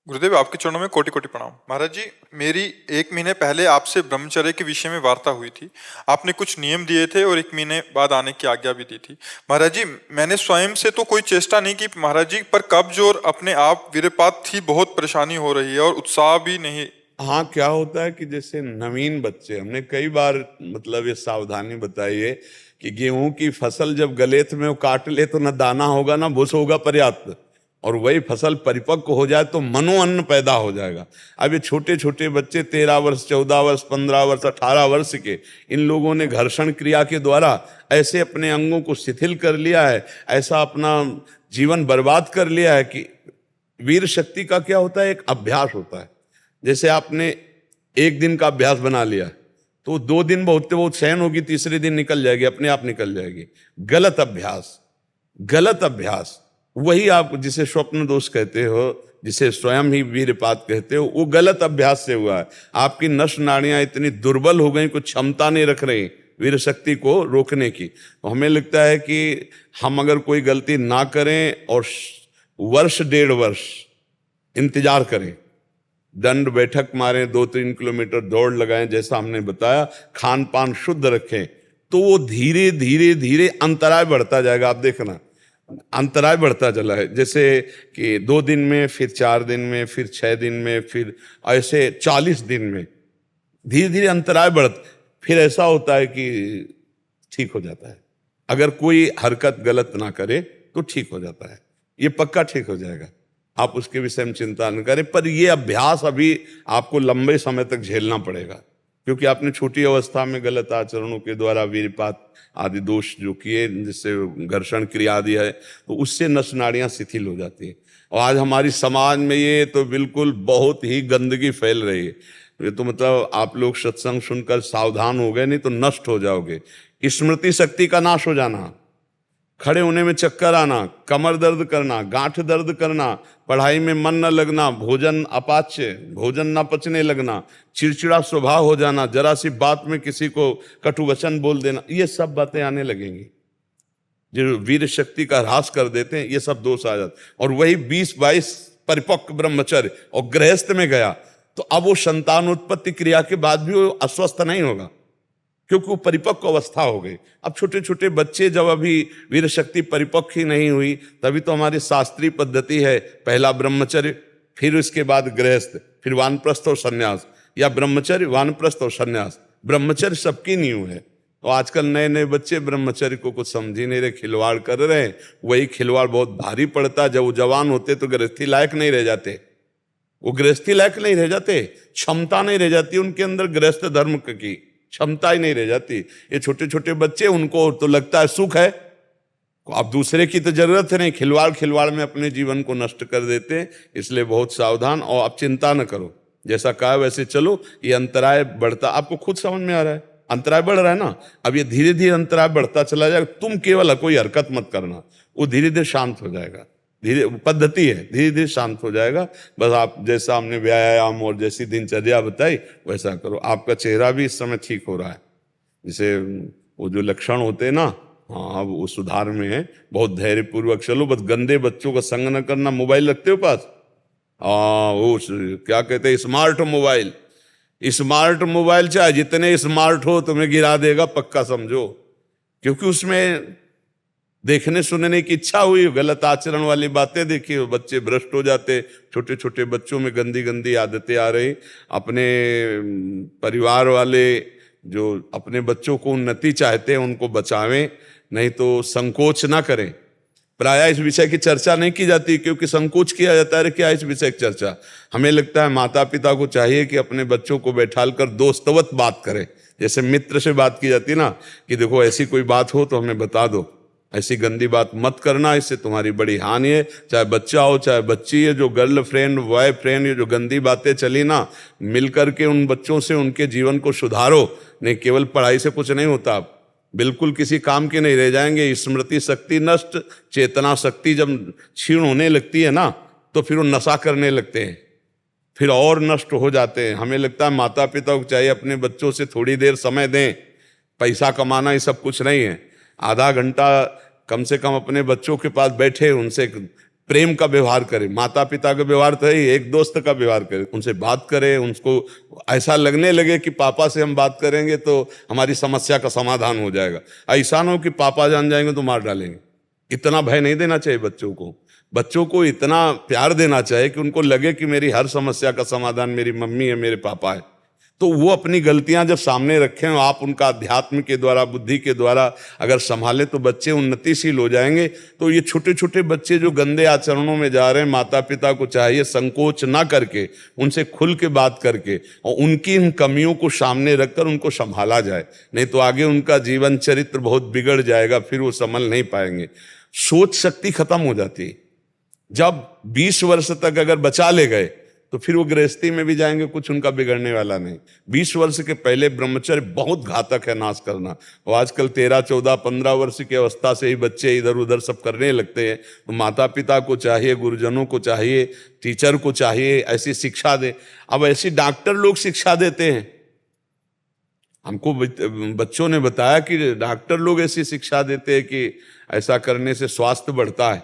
S1: गुरुदेव, आपके चरणों में कोटि कोटि प्रणाम। महाराज जी, मेरी 1 महीने पहले आपसे ब्रह्मचर्य के विषय में वार्ता हुई थी। आपने कुछ नियम दिए थे और 1 महीने बाद आने की आज्ञा भी दी थी। महाराज जी, मैंने स्वयं से तो कोई चेष्टा नहीं की महाराज जी, पर कब्ज और अपने आप वीरपात थी, बहुत परेशानी हो रही है और उत्साह भी नहीं।
S3: हाँ, क्या होता है कि जैसे नवीन बच्चे, हमने कई बार मतलब ये सावधानी बताई है कि गेहूं की फसल जब गलेत में वो काट ले तो न दाना होगा ना भूस होगा पर्याप्त, और वही फसल परिपक्व हो जाए तो मनोअन्न पैदा हो जाएगा। अब ये छोटे छोटे बच्चे 13 वर्ष 14 वर्ष 15 वर्ष 18 वर्ष के, इन लोगों ने घर्षण क्रिया के द्वारा ऐसे अपने अंगों को शिथिल कर लिया है, ऐसा अपना जीवन बर्बाद कर लिया है कि वीर शक्ति का क्या होता है, एक अभ्यास होता है। जैसे आपने 1 दिन का अभ्यास बना लिया तो 2 दिन बहुत सहन होगी, तीसरे दिन निकल जाएगी, अपने आप निकल जाएगी। गलत अभ्यास, गलत अभ्यास, वही आप जिसे स्वप्न दोष कहते हो, जिसे स्वयं ही वीरपात कहते हो, वो गलत अभ्यास से हुआ है। आपकी नस नाड़ियां इतनी दुर्बल हो गई, कुछ क्षमता नहीं रख रही वीर शक्ति को रोकने की। तो हमें लगता है कि हम अगर कोई गलती ना करें और वर्ष 1.5 वर्ष इंतजार करें, दंड बैठक मारें, 2-3 किलोमीटर दौड़ लगाएं, जैसा हमने बताया, खान पान शुद्ध रखें, तो वो धीरे धीरे धीरे अंतराय बढ़ता जाएगा। आप देखना, अंतराय बढ़ता चला है, जैसे कि 2 दिन में, फिर 4 दिन में, फिर 6 दिन में, फिर ऐसे 40 दिन में धीरे धीरे अंतराय बढ़ता, फिर ऐसा होता है कि ठीक हो जाता है। अगर कोई हरकत गलत ना करे तो ठीक हो जाता है, ये पक्का ठीक हो जाएगा, आप उसके विषय में चिंता न करें। पर ये अभ्यास अभी आपको लंबे समय तक झेलना पड़ेगा, क्योंकि आपने छोटी अवस्था में गलत आचरणों के द्वारा वीरपात आदि दोष जो किए, जिससे घर्षण क्रिया आदि है, तो उससे नस नाड़ियां शिथिल हो जाती है। और आज हमारी समाज में ये तो बिल्कुल बहुत ही गंदगी फैल रही है। ये तो मतलब आप लोग सत्संग सुनकर सावधान हो गए, नहीं तो नष्ट हो जाओगे। स्मृति शक्ति का नाश हो जाना, खड़े होने में चक्कर आना, कमर दर्द करना, गांठ दर्द करना, पढ़ाई में मन न लगना, भोजन अपाच्य, भोजन न पचने लगना, चिड़चिड़ा स्वभाव हो जाना, जरा सी बात में किसी को कटु वचन बोल देना, ये सब बातें आने लगेंगी जो वीर शक्ति का ह्रास कर देते हैं। ये सब दोष आ जाते। और वही 20-22 परिपक्व ब्रह्मचर्य और गृहस्थ में गया तो अब वो संतान उत्पत्ति क्रिया के बाद भी वो अस्वस्थ नहीं होगा, क्योंकि वो परिपक्व अवस्था हो गई। अब छोटे छोटे बच्चे जब अभी वीर शक्ति परिपक्व ही नहीं हुई, तभी तो हमारी शास्त्रीय पद्धति है, पहला ब्रह्मचर्य, फिर इसके बाद गृहस्थ, फिर वानप्रस्थ और सन्यास, या ब्रह्मचर्य वानप्रस्थ और सन्यास। ब्रह्मचर्य सबकी नींव है। तो आजकल नए नए बच्चे ब्रह्मचर्य को कुछ समझ ही नहीं रहे, खिलवाड़ कर रहे हैं। वही खिलवाड़ बहुत भारी पड़ता है। जब वो जवान होते तो गृहस्थी लायक नहीं रह जाते, वो गृहस्थी लायक नहीं रह जाते, क्षमता नहीं रह जाती उनके अंदर, गृहस्थ धर्म की क्षमता ही नहीं रह जाती। ये छोटे छोटे बच्चे, उनको तो लगता है सुख है, अब दूसरे की तो जरूरत है नहीं, खिलवाड़ खिलवाड़ में अपने जीवन को नष्ट कर देते हैं। इसलिए बहुत सावधान, और आप चिंता न करो, जैसा कहा वैसे चलो। ये अंतराय बढ़ता, आपको खुद समझ में आ रहा है, अंतराय बढ़ रहा है ना। अब ये धीरे धीरे अंतराय बढ़ता चला जाएगा। तुम केवल कोई हरकत मत करना, वो धीरे धीरे शांत हो जाएगा। धीरे पद्धति है, धीरे धीरे शांत हो जाएगा। बस आप जैसा हमने व्यायाम और जैसी दिनचर्या बताई वैसा करो। आपका चेहरा भी इस समय ठीक हो रहा है, जैसे वो जो लक्षण होते हैं ना, हाँ अब वो सुधार में है। बहुत धैर्यपूर्वक चलो, बस गंदे बच्चों का संग न करना। मोबाइल रखते हो पास? हाँ, वो क्या कहते हैं, स्मार्ट मोबाइल। स्मार्ट मोबाइल चाहे जितने स्मार्ट हो तुम्हें गिरा देगा, पक्का समझो, क्योंकि उसमें देखने सुनने की इच्छा हुई, गलत आचरण वाली बातें देखी, बच्चे भ्रष्ट हो जाते। छोटे छोटे बच्चों में गंदी गंदी आदतें आ रही। अपने परिवार वाले जो अपने बच्चों को उन्नति चाहते हैं उनको बचावें, नहीं तो संकोच ना करें। प्रायः इस विषय की चर्चा नहीं की जाती, क्योंकि संकोच किया जाता है, क्या इस विषय की चर्चा। हमें लगता है माता पिता को चाहिए कि अपने बच्चों को बैठाल कर दोस्तवत बात करें, जैसे मित्र से बात की जाती है ना, कि देखो ऐसी कोई बात हो तो हमें बता दो, ऐसी गंदी बात मत करना, इससे तुम्हारी बड़ी हानि है। चाहे बच्चा हो चाहे बच्ची है, जो गर्लफ्रेंड बॉयफ्रेंड, ये जो गंदी बातें चली ना, मिल करके उन बच्चों से उनके जीवन को सुधारो। नहीं, केवल पढ़ाई से कुछ नहीं होता, आप बिल्कुल किसी काम के नहीं रह जाएंगे। स्मृति शक्ति नष्ट, चेतना शक्ति जब क्षीण होने लगती है ना, तो फिर वो नशा करने लगते हैं, फिर और नष्ट हो जाते हैं। हमें लगता है माता पिता को चाहिए अपने बच्चों से थोड़ी देर समय दें। पैसा कमाना ये सब कुछ नहीं है, आधा घंटा कम से कम अपने बच्चों के पास बैठे उनसे प्रेम का व्यवहार करें। माता पिता का व्यवहार तो है, एक दोस्त का व्यवहार करें, उनसे बात करें, उनको ऐसा लगने लगे कि पापा से हम बात करेंगे तो हमारी समस्या का समाधान हो जाएगा। ऐसा ना हो कि पापा जान जाएंगे तो मार डालेंगे। इतना भय नहीं देना चाहिए बच्चों को। बच्चों को इतना प्यार देना चाहिए कि उनको लगे कि मेरी हर समस्या का समाधान मेरी मम्मी है, मेरे पापा है। तो वो अपनी गलतियां जब सामने रखें, आप उनका अध्यात्म के द्वारा, बुद्धि के द्वारा अगर संभालें तो बच्चे उन्नतिशील हो जाएंगे। तो ये छोटे छोटे बच्चे जो गंदे आचरणों में जा रहे हैं, माता पिता को चाहिए संकोच ना करके उनसे खुल के बात करके और उनकी इन कमियों को सामने रखकर उनको संभाला जाए, नहीं तो आगे उनका जीवन चरित्र बहुत बिगड़ जाएगा, फिर वो संभल नहीं पाएंगे। सोच शक्ति खत्म हो जाती है। जब 20 वर्ष तक अगर बचा ले गए तो फिर वो गृहस्थी में भी जाएंगे, कुछ उनका बिगड़ने वाला नहीं। 20 वर्ष के पहले ब्रह्मचर्य बहुत घातक है नाश करना। और आजकल 13, 14, 15 वर्ष की अवस्था से ही बच्चे इधर उधर सब करने लगते हैं। तो माता पिता को चाहिए, गुरुजनों को चाहिए, टीचर को चाहिए ऐसी शिक्षा दे। अब ऐसी डॉक्टर लोग शिक्षा देते हैं। हमको बच्चों ने बताया कि डॉक्टर लोग ऐसी शिक्षा देते हैं कि ऐसा करने से स्वास्थ्य बढ़ता है।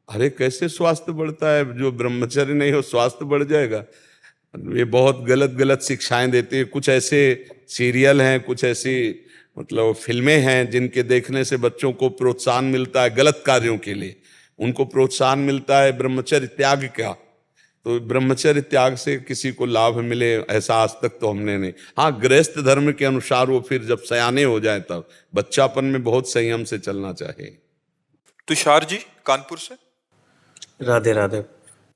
S3: अरे कैसे स्वास्थ्य बढ़ता है? जो ब्रह्मचर्य नहीं हो स्वास्थ्य बढ़ जाएगा? ये बहुत गलत गलत शिक्षाएं देते हैं। कुछ ऐसे सीरियल हैं, कुछ ऐसी मतलब फिल्में हैं जिनके देखने से बच्चों को प्रोत्साहन मिलता है गलत कार्यों के लिए। उनको प्रोत्साहन मिलता है ब्रह्मचर्य त्याग का। तो ब्रह्मचर्य त्याग से किसी को लाभ मिले ऐसा आज तक तो हमने नहीं। हाँ, गृहस्थ धर्म के अनुसार वो फिर जब सयाने हो जाए तब बच्चापन में बहुत संयम से चलना चाहिए।
S1: तुषार जी कानपुर से।
S2: राधे राधे।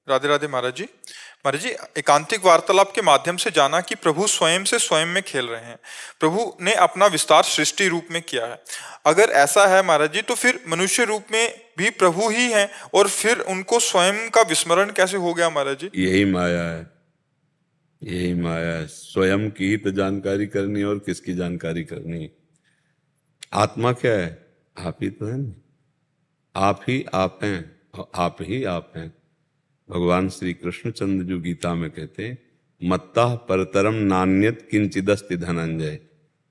S1: राधे राधे महाराज जी। महाराज जी, एकांतिक वार्तालाप के माध्यम से जाना कि प्रभु स्वयं से स्वयं में खेल रहे हैं। प्रभु ने अपना विस्तार सृष्टि रूप में किया है। अगर ऐसा है महाराज जी, तो फिर मनुष्य रूप में भी प्रभु ही हैं, और फिर उनको स्वयं का विस्मरण कैसे हो गया महाराज जी?
S3: यही माया है, यही माया है। स्वयं की ही तो जानकारी करनी और किसकी जानकारी करनी? आत्मा क्या है? आप ही तो है ना। आप ही आप हैं और आप ही आप हैं। भगवान श्री कृष्णचंद्र जो गीता में कहते हैं, मत्तः परतरम नान्यत किंचिदस्ति धनंजय,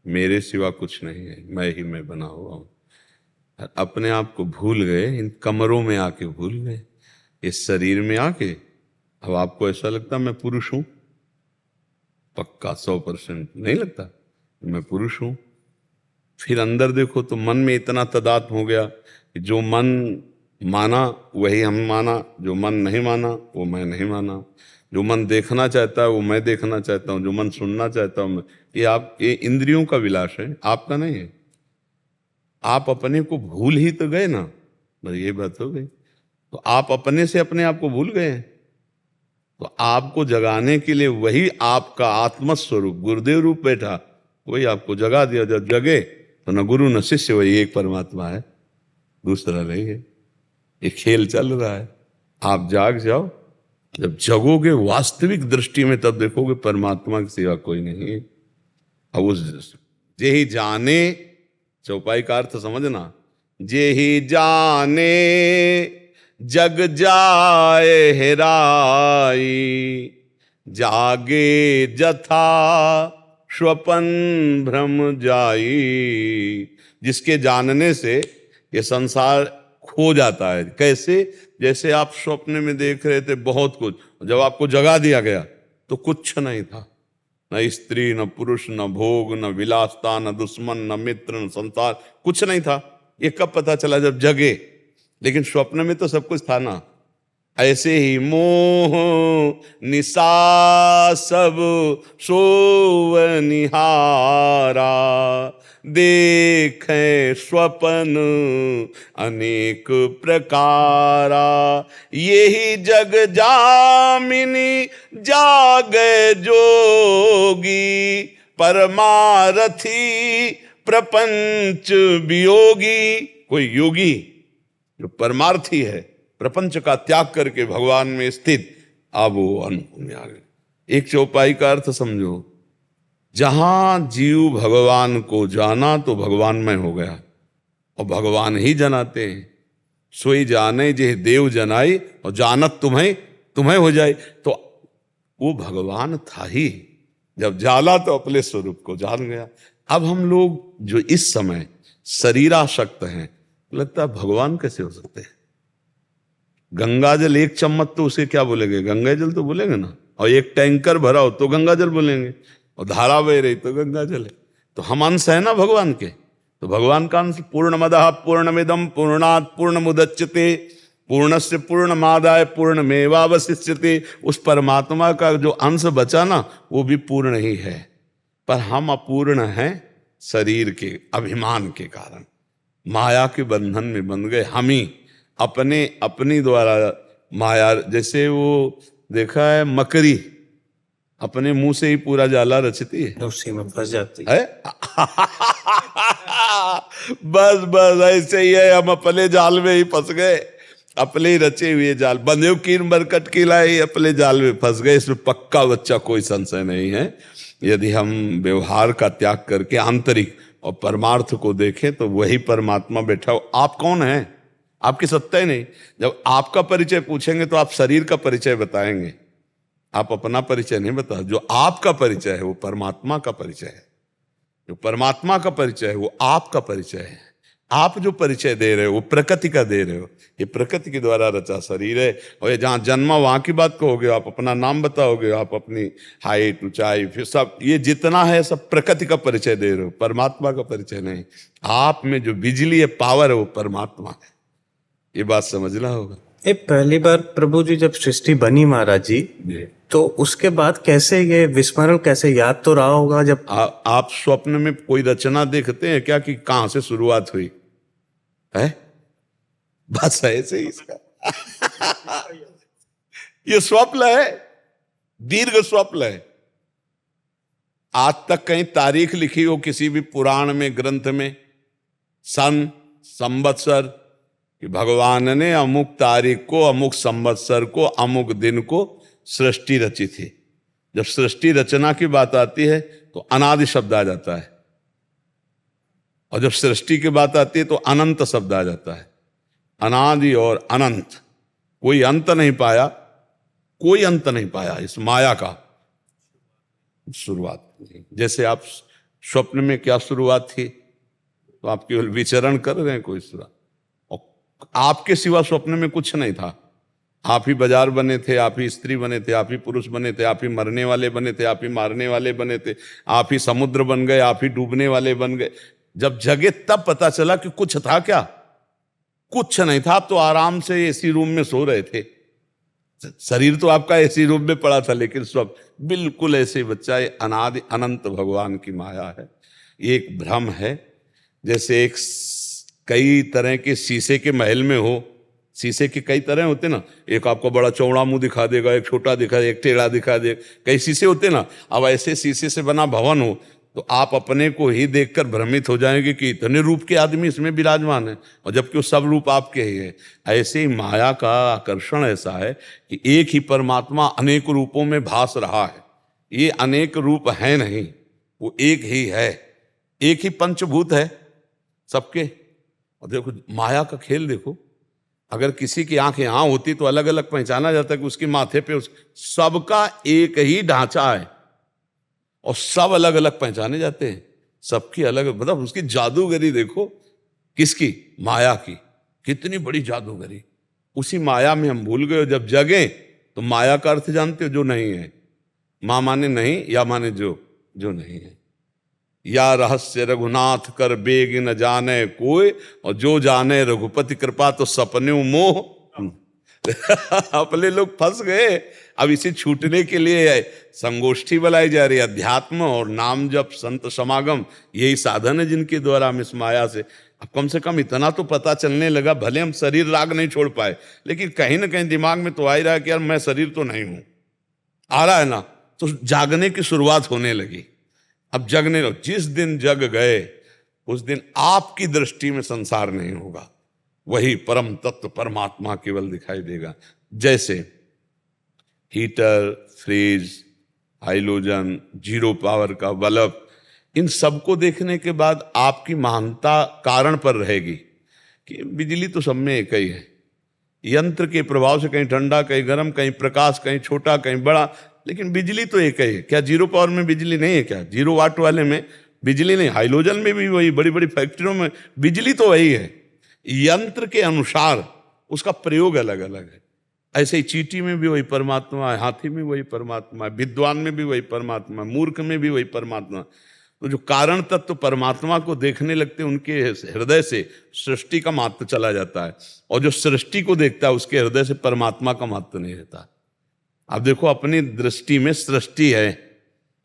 S3: मेरे सिवा कुछ नहीं है, मैं ही मैं बना हुआ हूं। अपने आप को भूल गए, इन कमरों में आके भूल गए, इस शरीर में आके। अब आपको ऐसा लगता मैं पुरुष हूं? पक्का 100% नहीं लगता मैं पुरुष हूं। फिर अंदर देखो तो मन में इतना तदात्म हो गया कि जो मन माना वही हम माना, जो मन नहीं माना वो मैं नहीं माना, जो मन देखना चाहता है वो मैं देखना चाहता हूँ, जो मन सुनना चाहता हूँ मैं। ये इंद्रियों का विलास है, आपका नहीं है। आप अपने को भूल ही तो गए ना, बस ये बात हो गई। तो आप अपने से अपने आप को भूल गए। तो आपको जगाने के लिए वही आपका आत्मस्वरूप गुरुदेव रूप बैठा, वही आपको जगा दिया। जब जगे तो न गुरु न शिष्य, वही एक परमात्मा है, दूसरा नहीं है। ये खेल चल रहा है। आप जाग जाओ, जब जगोगे वास्तविक दृष्टि में तब देखोगे परमात्मा की सिवा कोई नहीं है। अब उस जे ही जाने, चौपाई का अर्थ समझना, जे ही जाने जग जाए हेराई, जागे जथा स्वपन भ्रम जाई। जिसके जानने से ये संसार खो जाता है। कैसे? जैसे आप स्वप्न में देख रहे थे बहुत कुछ, जब आपको जगा दिया गया तो कुछ नहीं था, न स्त्री, न पुरुष, न भोग, न विलासता, न दुश्मन, न मित्र, न संसार, कुछ नहीं था। ये कब पता चला? जब जगे। लेकिन स्वप्न में तो सब कुछ था ना। ऐसे ही मोह निशा सब सोवनिहारा, देखें स्वपन अनेक प्रकारा, यही जग जामिनी जागे जोगी, परमारथी प्रपंच वियोगी। कोई योगी जो परमार्थी है, प्रपंच का त्याग करके भगवान में स्थित, अब वो अनुभव में आ गए। एक चौपाई का अर्थ समझो, जहां जीव भगवान को जाना तो भगवान में हो गया, और भगवान ही जनाते हैं। सोई जाने जे देव जनाई, और जानत तुम्हें तुम्हें हो जाए। तो वो भगवान था ही, जब जाला तो अपने स्वरूप को जान गया। अब हम लोग जो इस समय शरीरासक्त हैं, लगता है भगवान कैसे हो सकते हैं? गंगा जल एक चम्मच तो उसे क्या बोलेंगे? गंगा जल तो बोलेंगे ना। और एक टैंकर भरा हो तो गंगा जल बोलेंगे, और धारा बह रही तो गंगा जल है। तो हम अंश है ना भगवान के। तो भगवान का अंश पूर्णमदः पूर्णमिदं पूर्णात् पूर्णमुदच्यते पूर्णस्य पूर्णमादाय पूर्णमेवावशिष्यते। उस परमात्मा का जो अंश बचा ना, वो भी पूर्ण ही है, पर हम अपूर्ण हैं शरीर के अभिमान के कारण। माया के बंधन में बंध गए हम ही, अपनी द्वारा माया। जैसे वो देखा है, मकड़ी अपने मुंह से ही पूरा जाला रचती है,
S2: उसी में फंस जाती है।
S3: बस बस ऐसे ही है, हम अपने जाल में ही फंस गए, अपने ही रचे हुए जाल। बंधे कीन मरकट की लाई, अपने जाल में फंस गए। इसमें पक्का बच्चा कोई संशय नहीं है। यदि हम व्यवहार का त्याग करके आंतरिक और परमार्थ को देखें तो वही परमात्मा बैठा हो। आप कौन हैं? आपकी सत्ता ही नहीं। जब आपका परिचय पूछेंगे तो आप शरीर का परिचय बताएंगे, आप अपना परिचय नहीं बता। जो आपका परिचय है वो परमात्मा का परिचय है। जो परमात्मा का परिचय है वो आपका परिचय है। आप जो परिचय दे रहे हो वो प्रकृति का दे रहे हो। ये प्रकृति के द्वारा रचा शरीर है, और ये जहाँ जन्मा वहां की बात कहोगे, आप अपना नाम बताओगे, आप अपनी हाइट ऊंचाई फिर सब, ये जितना है सब प्रकृति का परिचय दे रहे हो, परमात्मा का परिचय नहीं। आप में जो बिजली है, पावर है, वो परमात्मा है। ये बात समझना होगा।
S2: ये पहली बार प्रभु जी जब सृष्टि बनी महाराज जी, तो उसके बाद कैसे ये विस्मरण, कैसे याद तो रहा होगा जब
S3: आप स्वप्न में कोई रचना देखते हैं क्या कि कहां से शुरुआत हुई है? बस ऐसे ही इसका ये स्वप्न है, दीर्घ स्वप्न है। आज तक कहीं तारीख लिखी हो किसी भी पुराण में, ग्रंथ में, सन संवत्सर, कि भगवान ने अमुक तारीख को, अमुक संवत्सर को, अमुक दिन को सृष्टि रची थी। जब सृष्टि रचना की बात आती है तो अनादि शब्द आ जाता है, और जब सृष्टि की बात आती है तो अनंत शब्द आ जाता है। अनादि और अनंत, कोई अंत नहीं पाया, कोई अंत नहीं पाया इस माया का। शुरुआत जैसे आप स्वप्न में क्या शुरुआत थी, तो आप केवल विचरण कर रहे हैं, कोई शुरुआत, और आपके सिवा स्वप्न में कुछ नहीं था। आप ही बाजार बने थे, आप ही स्त्री बने थे, आप ही पुरुष बने थे, आप ही मरने वाले बने थे, आप ही मारने वाले बने थे, आप ही समुद्र बन गए, आप ही डूबने वाले बन गए। जब जगे तब पता चला कि कुछ था क्या? कुछ नहीं था। आप तो आराम से एसी रूम में सो रहे थे, शरीर तो आपका एसी रूम में पड़ा था, लेकिन सब बिल्कुल ऐसे बच्चा है। अनादि अनंत भगवान की माया है। एक भ्रम है। जैसे एक कई तरह के शीशे के महल में हो, शीशे के कई तरह होते ना, एक आपको बड़ा चौड़ा मुंह दिखा देगा, एक छोटा दिखा देगा, एक टेढ़ा दिखा देगा, कई शीशे होते ना। अब ऐसे शीशे से बना भवन हो तो आप अपने को ही देखकर भ्रमित हो जाएंगे कि इतने रूप के आदमी इसमें विराजमान है, और जबकि वो सब रूप आपके ही है। ऐसे ही माया का आकर्षण ऐसा है कि एक ही परमात्मा अनेक रूपों में भास रहा है। ये अनेक रूप है नहीं, वो एक ही है, एक ही पंचभूत है सबके। और देखो माया का खेल देखो, अगर किसी की आंख यहां होती तो अलग अलग पहचाना जाता कि उसके माथे पे सबका एक ही ढांचा है, और सब अलग अलग पहचाने जाते हैं। सबकी अलग, मतलब उसकी जादूगरी देखो। किसकी? माया की। कितनी बड़ी जादूगरी। उसी माया में हम भूल गए। जब जगे तो माया का अर्थ जानते हो, जो नहीं है। मां माने नहीं, या माने जो नहीं है। या रहस्य रघुनाथ कर बेग न जाने कोई, और जो जाने रघुपति कृपा तो सपने मोह। अपने लोग फंस गए। अब इसे छूटने के लिए संगोष्ठी बुलाई जा रही है। अध्यात्म और नाम जप, संत समागम, यही साधन है जिनके द्वारा हम इस माया से, अब कम से कम इतना तो पता चलने लगा। भले हम शरीर राग नहीं छोड़ पाए, लेकिन कहीं ना कहीं दिमाग में तो आ ही रहा है कि यार मैं शरीर तो नहीं हूं। आ रहा है ना, तो जागने की शुरुआत होने लगी। अब जगने लो। जिस दिन जग गए उस दिन आपकी दृष्टि में संसार नहीं होगा, वही परम तत्व परमात्मा केवल दिखाई देगा। जैसे heater, fridge, halogen, zero power का बल्ब, इन सबको देखने के बाद आपकी महानता कारण पर रहेगी कि बिजली तो सब में एक ही है। यंत्र के प्रभाव से कहीं ठंडा, कहीं गर्म, कहीं प्रकाश, कहीं छोटा, कहीं बड़ा, लेकिन बिजली तो एक ही है। क्या जीरो पावर में बिजली नहीं है? क्या जीरो वाट वाले में बिजली नहीं? हाइलोजन में भी वही, बड़ी बड़ी फैक्ट्रियों में बिजली तो वही है। यंत्र के अनुसार उसका प्रयोग अलग अलग है। ऐसे ही चींटी में भी वही परमात्मा है, हाथी में वही परमात्मा है, विद्वान में भी वही परमात्मा है, मूर्ख में भी वही परमात्मा। तो जो कारण तत्व परमात्मा को देखने लगते हैं उनके हृदय से सृष्टि का महत्व चला जाता है, और जो सृष्टि को देखता है उसके हृदय से परमात्मा का महत्व नहीं रहता। अब देखो अपनी दृष्टि में सृष्टि है,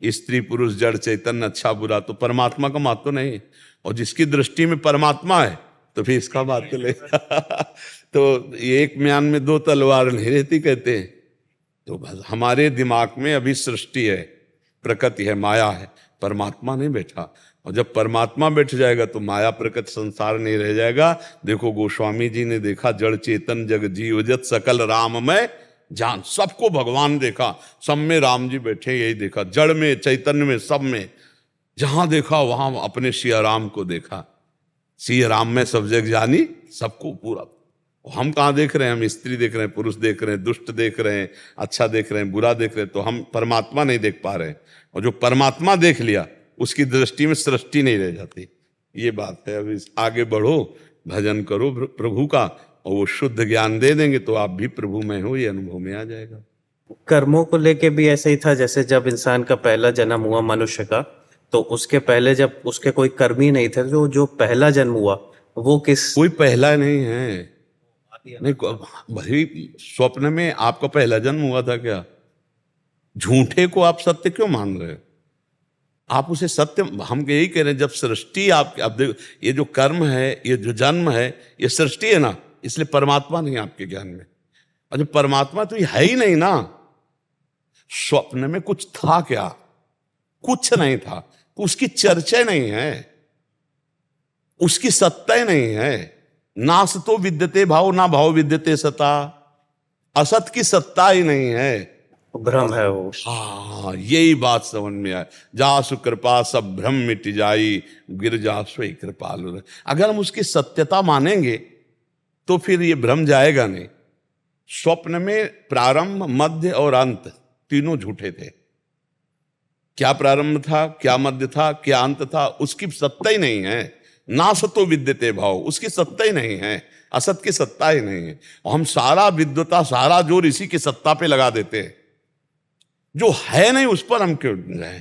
S3: स्त्री पुरुष जड़ चैतन्य अच्छा बुरा, तो परमात्मा का महत्व नहीं। और जिसकी दृष्टि में परमात्मा है तो फिर इसका बात तो लेगा। तो एक म्यान में दो तलवार नहीं रहती कहते हैं। तो बस हमारे दिमाग में अभी सृष्टि है, प्रकृति है, माया है, परमात्मा नहीं बैठा। और जब परमात्मा बैठ जाएगा तो माया प्रकृति संसार नहीं रह जाएगा। देखो गोस्वामी जी ने देखा जड़ चेतन जग जीव जत सकल राम में जान, सबको भगवान देखा, सब में राम जी बैठे, यही देखा, जड़ में चैतन्य में सब में, जहां देखा वहां अपने सिया राम को देखा। सिया राम में सब जग जानी, सबको पूरा। हम कहाँ देख रहे हैं? हम स्त्री देख रहे हैं, पुरुष देख रहे हैं, दुष्ट देख रहे हैं, अच्छा देख रहे हैं, बुरा देख रहे हैं, तो हम परमात्मा नहीं देख पा रहे हैं। और जो परमात्मा देख लिया उसकी दृष्टि में सृष्टि नहीं रह जाती। ये बात है। अभी आगे बढ़ो, भजन करो प्रभु का, और वो शुद्ध ज्ञान दे देंगे तो आप भी प्रभु में हो, ये अनुभव में आ जाएगा।
S2: कर्मों को लेके भी ऐसे ही था, जैसे जब इंसान का पहला जन्म हुआ मनुष्य का, तो उसके पहले जब उसके कोई कर्म ही नहीं थे, जो पहला जन्म हुआ वो किस,
S3: कोई पहला नहीं है। नहीं, भाई स्वप्न में आपका पहला जन्म हुआ था क्या? झूठे को आप सत्य क्यों मान रहे हो? आप उसे सत्य, हम यही कह रहे हैं, जब सृष्टि आप देखो, ये जो कर्म है, ये जो जन्म है, ये सृष्टि है ना, इसलिए परमात्मा नहीं आपके ज्ञान में। और जो परमात्मा तो ये है ही नहीं ना। स्वप्न में कुछ था क्या? कुछ नहीं था, तो उसकी चर्चा नहीं है, उसकी सत्ता ही नहीं है। नास तो विद्यते भाव, ना भाव विद्यते सता, असत की सत्ता ही नहीं है,
S2: भ्रम है वो।
S3: हाँ, यही बात समझ में आए। जासु कृपा सब भ्रम मिट जाई, गिर जासु कृपालु। अगर हम उसकी सत्यता मानेंगे तो फिर ये भ्रम जाएगा नहीं। स्वप्न में प्रारंभ, मध्य और अंत तीनों झूठे थे। क्या प्रारंभ था, क्या मध्य था, क्या अंत था, उसकी सत्ता ही नहीं है। नासतो विद्यते भाव, उसकी सत्ता ही नहीं है, असत की सत्ता ही नहीं है। और हम सारा विद्वता, सारा जोर इसी की सत्ता पे लगा देते हैं। जो है नहीं उस पर हम क्यों रहे?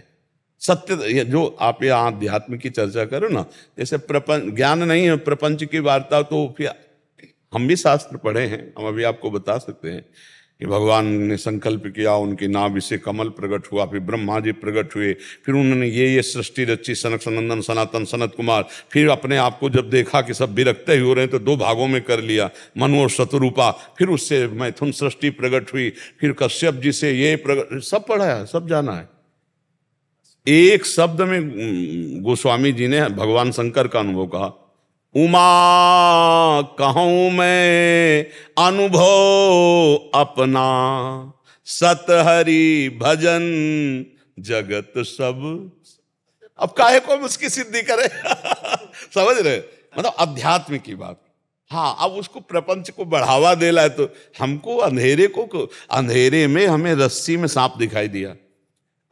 S3: सत्य, जो आप यहाँ अध्यात्म की चर्चा करो ना, जैसे प्रपंच ज्ञान नहीं है, प्रपंच की वार्ता, तो फिर हम भी शास्त्र पढ़े हैं, हम अभी आपको बता सकते हैं कि भगवान ने संकल्प किया, उनकी नाभि से कमल प्रकट हुआ, फिर ब्रह्मा जी प्रकट हुए, फिर उन्होंने ये सृष्टि रची, सनक सनंदन सनातन सनत कुमार। फिर अपने आप को जब देखा कि सब विरक्ते हो रहे हैं तो दो भागों में कर लिया, मनु और शतरूपा। फिर उससे मैथुन सृष्टि प्रकट हुई, फिर कश्यप जी से ये प्रकट, सब पढ़ा है, सब जाना है। एक शब्द में गोस्वामी जी ने भगवान शंकर का अनुभव कहा, उमा कहूं मैं अनुभव अपना, सत हरि भजन जगत सब। अब काहे को हम उसकी सिद्धि करें? समझ रहे? मतलब अध्यात्म की बात। हाँ, अब उसको प्रपंच को बढ़ावा देना है तो हमको अंधेरे में हमें रस्सी में सांप दिखाई दिया,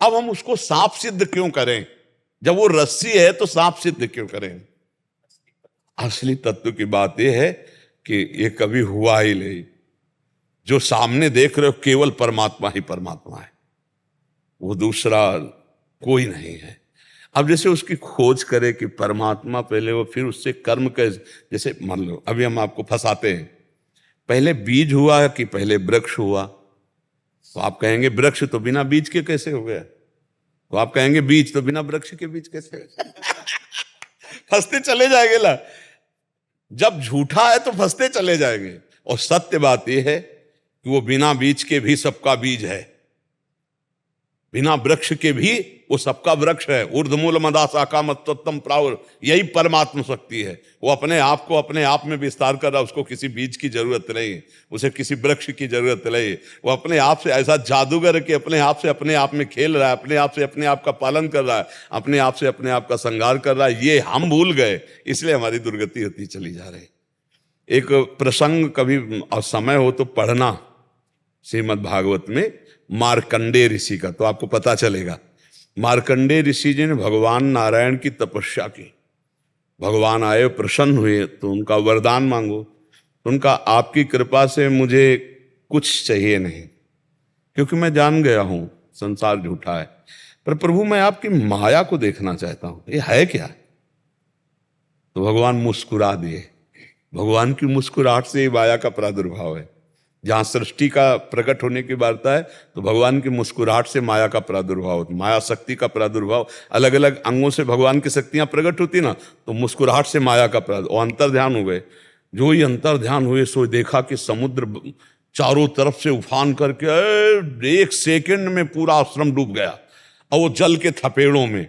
S3: अब हम उसको सांप सिद्ध क्यों करें? जब वो रस्सी है तो सांप सिद्ध क्यों करें? असली तत्व की बात यह है कि ये कभी हुआ ही नहीं। जो सामने देख रहे हो केवल परमात्मा ही परमात्मा है, वो दूसरा कोई नहीं है। अब जैसे उसकी खोज करे कि परमात्मा पहले वो, फिर उससे कर्म कैसे, जैसे मान लो अभी हम आपको फंसाते हैं, पहले बीज हुआ कि पहले वृक्ष हुआ? तो आप कहेंगे वृक्ष तो बिना बीज के कैसे हो गया? तो आप कहेंगे बीज तो बिना वृक्ष के बीज कैसे हो गया? फंसते चले जाएंगे ना। जब झूठा है तो फंसते चले जाएंगे। और सत्य बात यह है कि वो बिना बीज के भी सबका बीज है, बिना वृक्ष के भी वो सबका वृक्ष है। ऊर्ध्वमूल मदा शाखा मत्तम प्रावुर, यही परमात्मा शक्ति है। वो अपने आप को अपने आप में विस्तार कर रहा, उसको किसी बीज की जरूरत नहीं, उसे किसी वृक्ष की जरूरत नहीं। वो अपने आप से ऐसा जादूगर के अपने आप से अपने आप में खेल रहा है, अपने आप से अपने आप का पालन कर रहा है, अपने आप से अपने आप का श्रृंगार कर रहा है। ये हम भूल गए, इसलिए हमारी दुर्गति होती चली जा रही। एक प्रसंग कभी समय हो तो पढ़ना श्रीमद् भागवत में मार्कंडेय ऋषि का, तो आपको पता चलेगा। मार्कंडेय ऋषि जी ने भगवान नारायण की तपस्या की, भगवान आए, प्रसन्न हुए, तो उनका वरदान मांगो। तो उनका आपकी कृपा से मुझे कुछ चाहिए नहीं, क्योंकि मैं जान गया हूं संसार झूठा है, पर प्रभु मैं आपकी माया को देखना चाहता हूं, ये है क्या? तो भगवान मुस्कुरा दिए। भगवान की मुस्कुराहट से ही माया का प्रादुर्भाव है। जहां सृष्टि का प्रकट होने की वार्ता है, तो भगवान की मुस्कुराहट से माया का प्रादुर्भाव होता है। माया शक्ति का प्रादुर्भाव, अलग अलग अंगों से भगवान की शक्तियां प्रकट होती ना, तो मुस्कुराहट से माया का प्रादुर्भाव, अंतर ध्यान हो गए। जो ही अंतर ध्यान हुए सो देखा कि समुद्र चारों तरफ से उफान करके 1 सेकंड में पूरा आश्रम डूब गया, और वो जल के थपेड़ों में,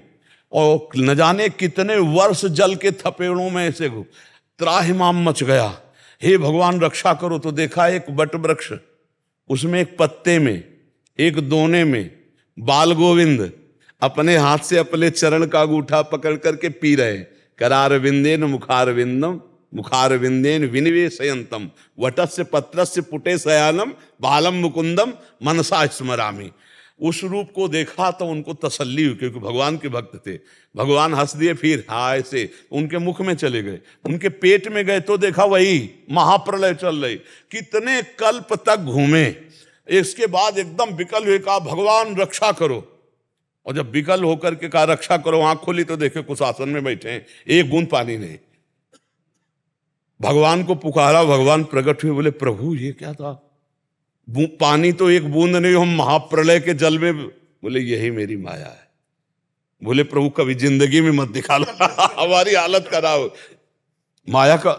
S3: और न जाने कितने वर्ष जल के थपेड़ों में से त्राहिमाम मच गया। हे भगवान रक्षा करो। तो देखा एक वट वृक्ष, उसमें एक पत्ते में, एक दोने में बाल गोविंद अपने हाथ से अपने चरण का अंगूठा पकड़ करके पी रहे। करार विंदेन मुखार विंदम मुखार विंदेन विनिवेशयंतम वटस्य पत्रस्य पुटे शयानम बालम मुकुंदम मनसा स्मरामि। उस रूप को देखा तो उनको तसल्ली हुई, क्योंकि भगवान के भक्त थे। भगवान हंस दिए, फिर हाय से उनके मुख में चले गए, उनके पेट में गए तो देखा वही महाप्रलय चल रही। कितने कल्प तक घूमे, इसके बाद एकदम विकल हुए, कहा भगवान रक्षा करो। और जब विकल होकर के कहा रक्षा करो, आंख खोली तो देखे कुछ आसन में बैठे हैं, एक बूंद पानी नहीं। भगवान को पुकारा, भगवान प्रकट हुए, बोले प्रभु ये क्या था? पानी तो एक बूंद नहीं, हम महाप्रलय के जल में। बोले यही मेरी माया है। बोले प्रभु कभी जिंदगी में मत दिखाना हमारी हालत खराब माया का।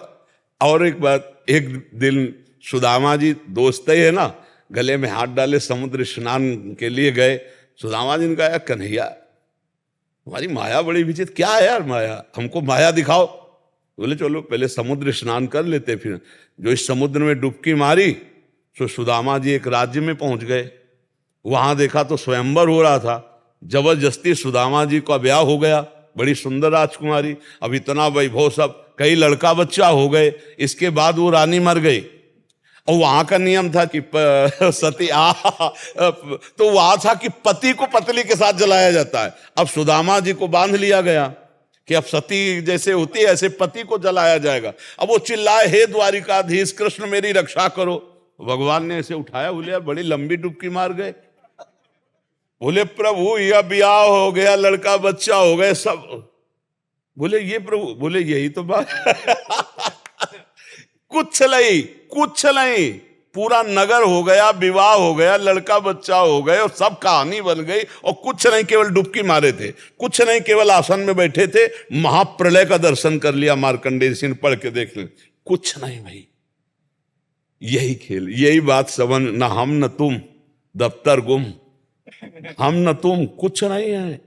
S3: और एक बात, एक दिन सुदामा जी दोस्त ही है ना, गले में हाथ डाले समुद्र स्नान के लिए गए। सुदामा जी ने कहा कन्हैया हमारी माया बड़ी विचित्र, क्या है यार माया, हमको माया दिखाओ। बोले चलो पहले समुद्र स्नान कर लेते। फिर जो इस समुद्र में डुबकी मारी, तो सुदामा जी एक राज्य में पहुंच गए। वहां देखा तो स्वयंवर हो रहा था, जबरदस्ती सुदामा जी का ब्याह हो गया, बड़ी सुंदर राजकुमारी, अब इतना वैभव सब, कई लड़का बच्चा हो गए। इसके बाद वो रानी मर गई, और वहां का नियम था कि सती तो वहां था कि पति को पत्नी के साथ जलाया जाता है। अब सुदामा जी को बांध लिया गया कि अब सती जैसे होती है ऐसे पति को जलाया जाएगा। अब वो चिल्लाए, हे द्वारिकाधीश कृष्ण मेरी रक्षा करो। भगवान ने ऐसे उठाया, बोले बड़ी लंबी डुबकी मार गए। बोले प्रभु यह ब्याह हो गया, लड़का बच्चा हो गए सब। बोले ये प्रभु, बोले यही तो बात कुछ नहीं, पूरा नगर हो गया, विवाह हो गया, लड़का बच्चा हो गए, और सब कहानी बन गई। और कुछ नहीं, केवल डुबकी मारे थे, कुछ नहीं, केवल आसन में बैठे थे, महाप्रलय का दर्शन कर लिया। मार्कंडेय ऋषि ने पढ़ के देख लिया, कुछ नहीं भाई, यही खेल, यही बात समझ। न हम न तुम, दफ्तर गुम, हम न तुम, कुछ नहीं है,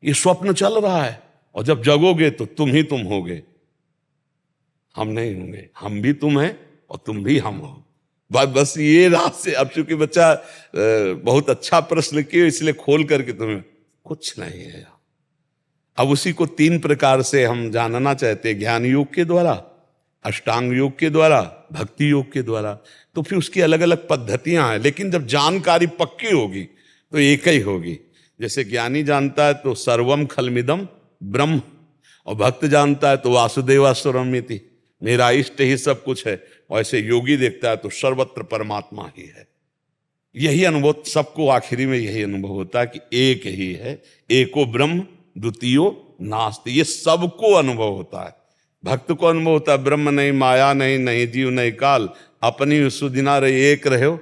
S3: ये स्वप्न चल रहा है। और जब जगोगे तो तुम ही तुम होगे, हम नहीं होंगे। हम भी तुम हैं और तुम भी हम हो। बस ये रात से। अब चूंकि बच्चा बहुत अच्छा प्रश्न किए, इसलिए खोल करके तुम्हें कुछ नहीं है। अब उसी को 3 प्रकार से हम जानना चाहते हैं, ज्ञान योग के द्वारा, अष्टांग योग के द्वारा, भक्ति योग के द्वारा। तो फिर उसकी अलग अलग पद्धतियां हैं, लेकिन जब जानकारी पक्की होगी तो एक ही होगी। जैसे ज्ञानी जानता है तो सर्वम खलमिदम ब्रह्म, और भक्त जानता है तो वासुदेवासुरमिति, मेरा इष्ट ही सब कुछ है। और ऐसे योगी देखता है तो सर्वत्र परमात्मा ही है। यही अनुभव सबको आखिरी में यही अनुभव होता है कि एक ही है, एको ब्रह्म द्वितीयो नास्ति। ये सबको अनुभव होता है। भक्त को अनुभव होता है ब्रह्म नहीं, माया नहीं, नहीं जीव नहीं काल, अपनी सुदिना रहे एक रहे हो।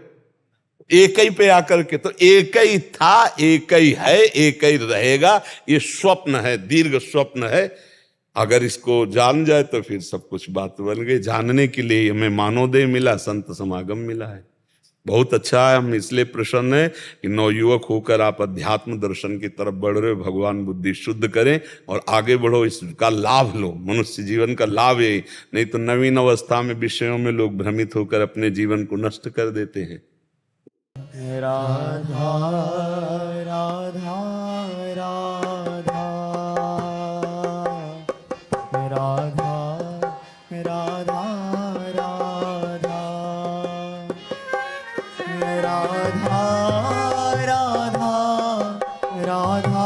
S3: एक ही पे आकर के, तो एक ही था, एक ही है, एक ही रहेगा। ये स्वप्न है, दीर्घ स्वप्न है। अगर इसको जान जाए तो फिर सब कुछ बात बन गई। जानने के लिए हमें मानवदेह मिला, संत समागम मिला है, बहुत अच्छा है। हम इसलिए प्रसन्न है कि नवयुवक होकर आप अध्यात्म दर्शन की तरफ बढ़ रहे हो। भगवान बुद्धि शुद्ध करें और आगे बढ़ो, इसका लाभ लो। मनुष्य जीवन का लाभ यही, नहीं तो नवीन अवस्था में विषयों में लोग भ्रमित होकर अपने जीवन को नष्ट कर देते हैं।
S4: राधा राधा राधा राधा राधा राधा राधा राधा राधा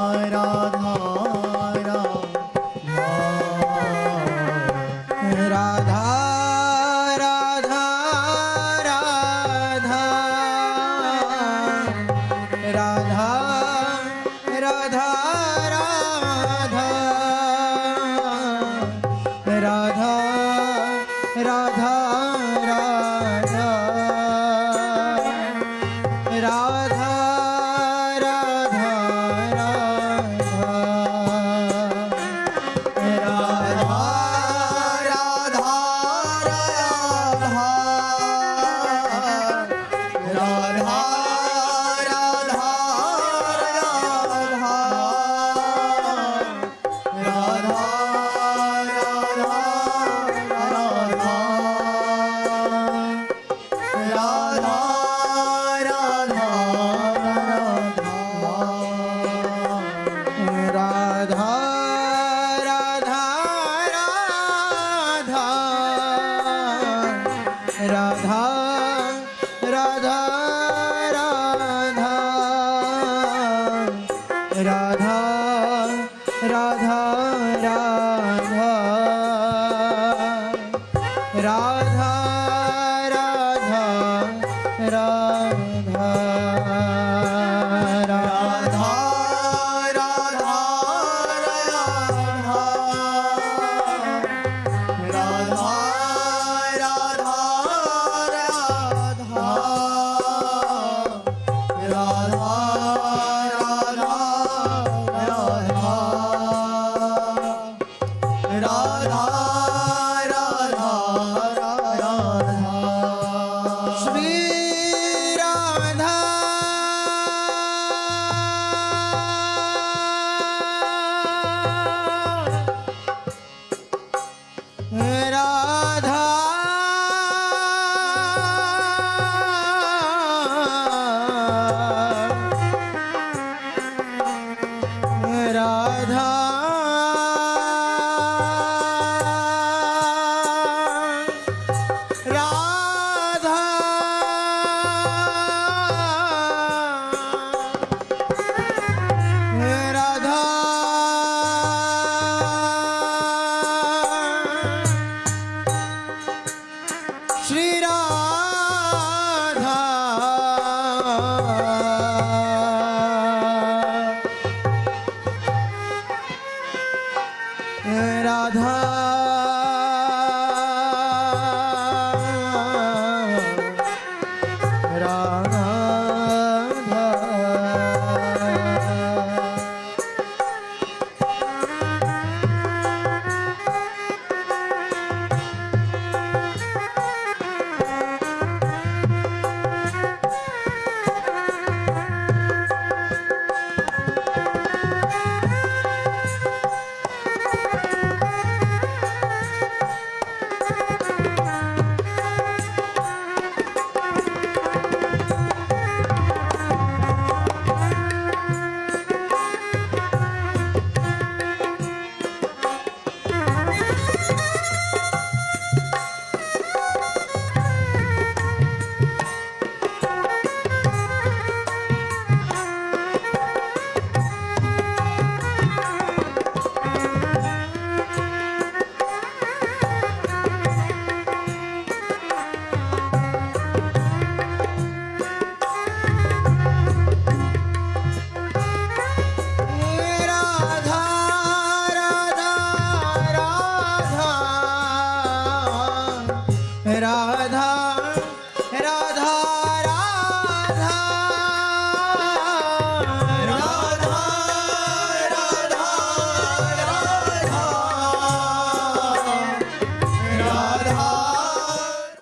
S4: राधा राधा राधा राधा राधा राधा राधा राधा राधा राधा राधा राधा राधा राधा राधा राधा राधा राधा श्री राधा राधा राधा राधा राधा श्री राधा राधा राधा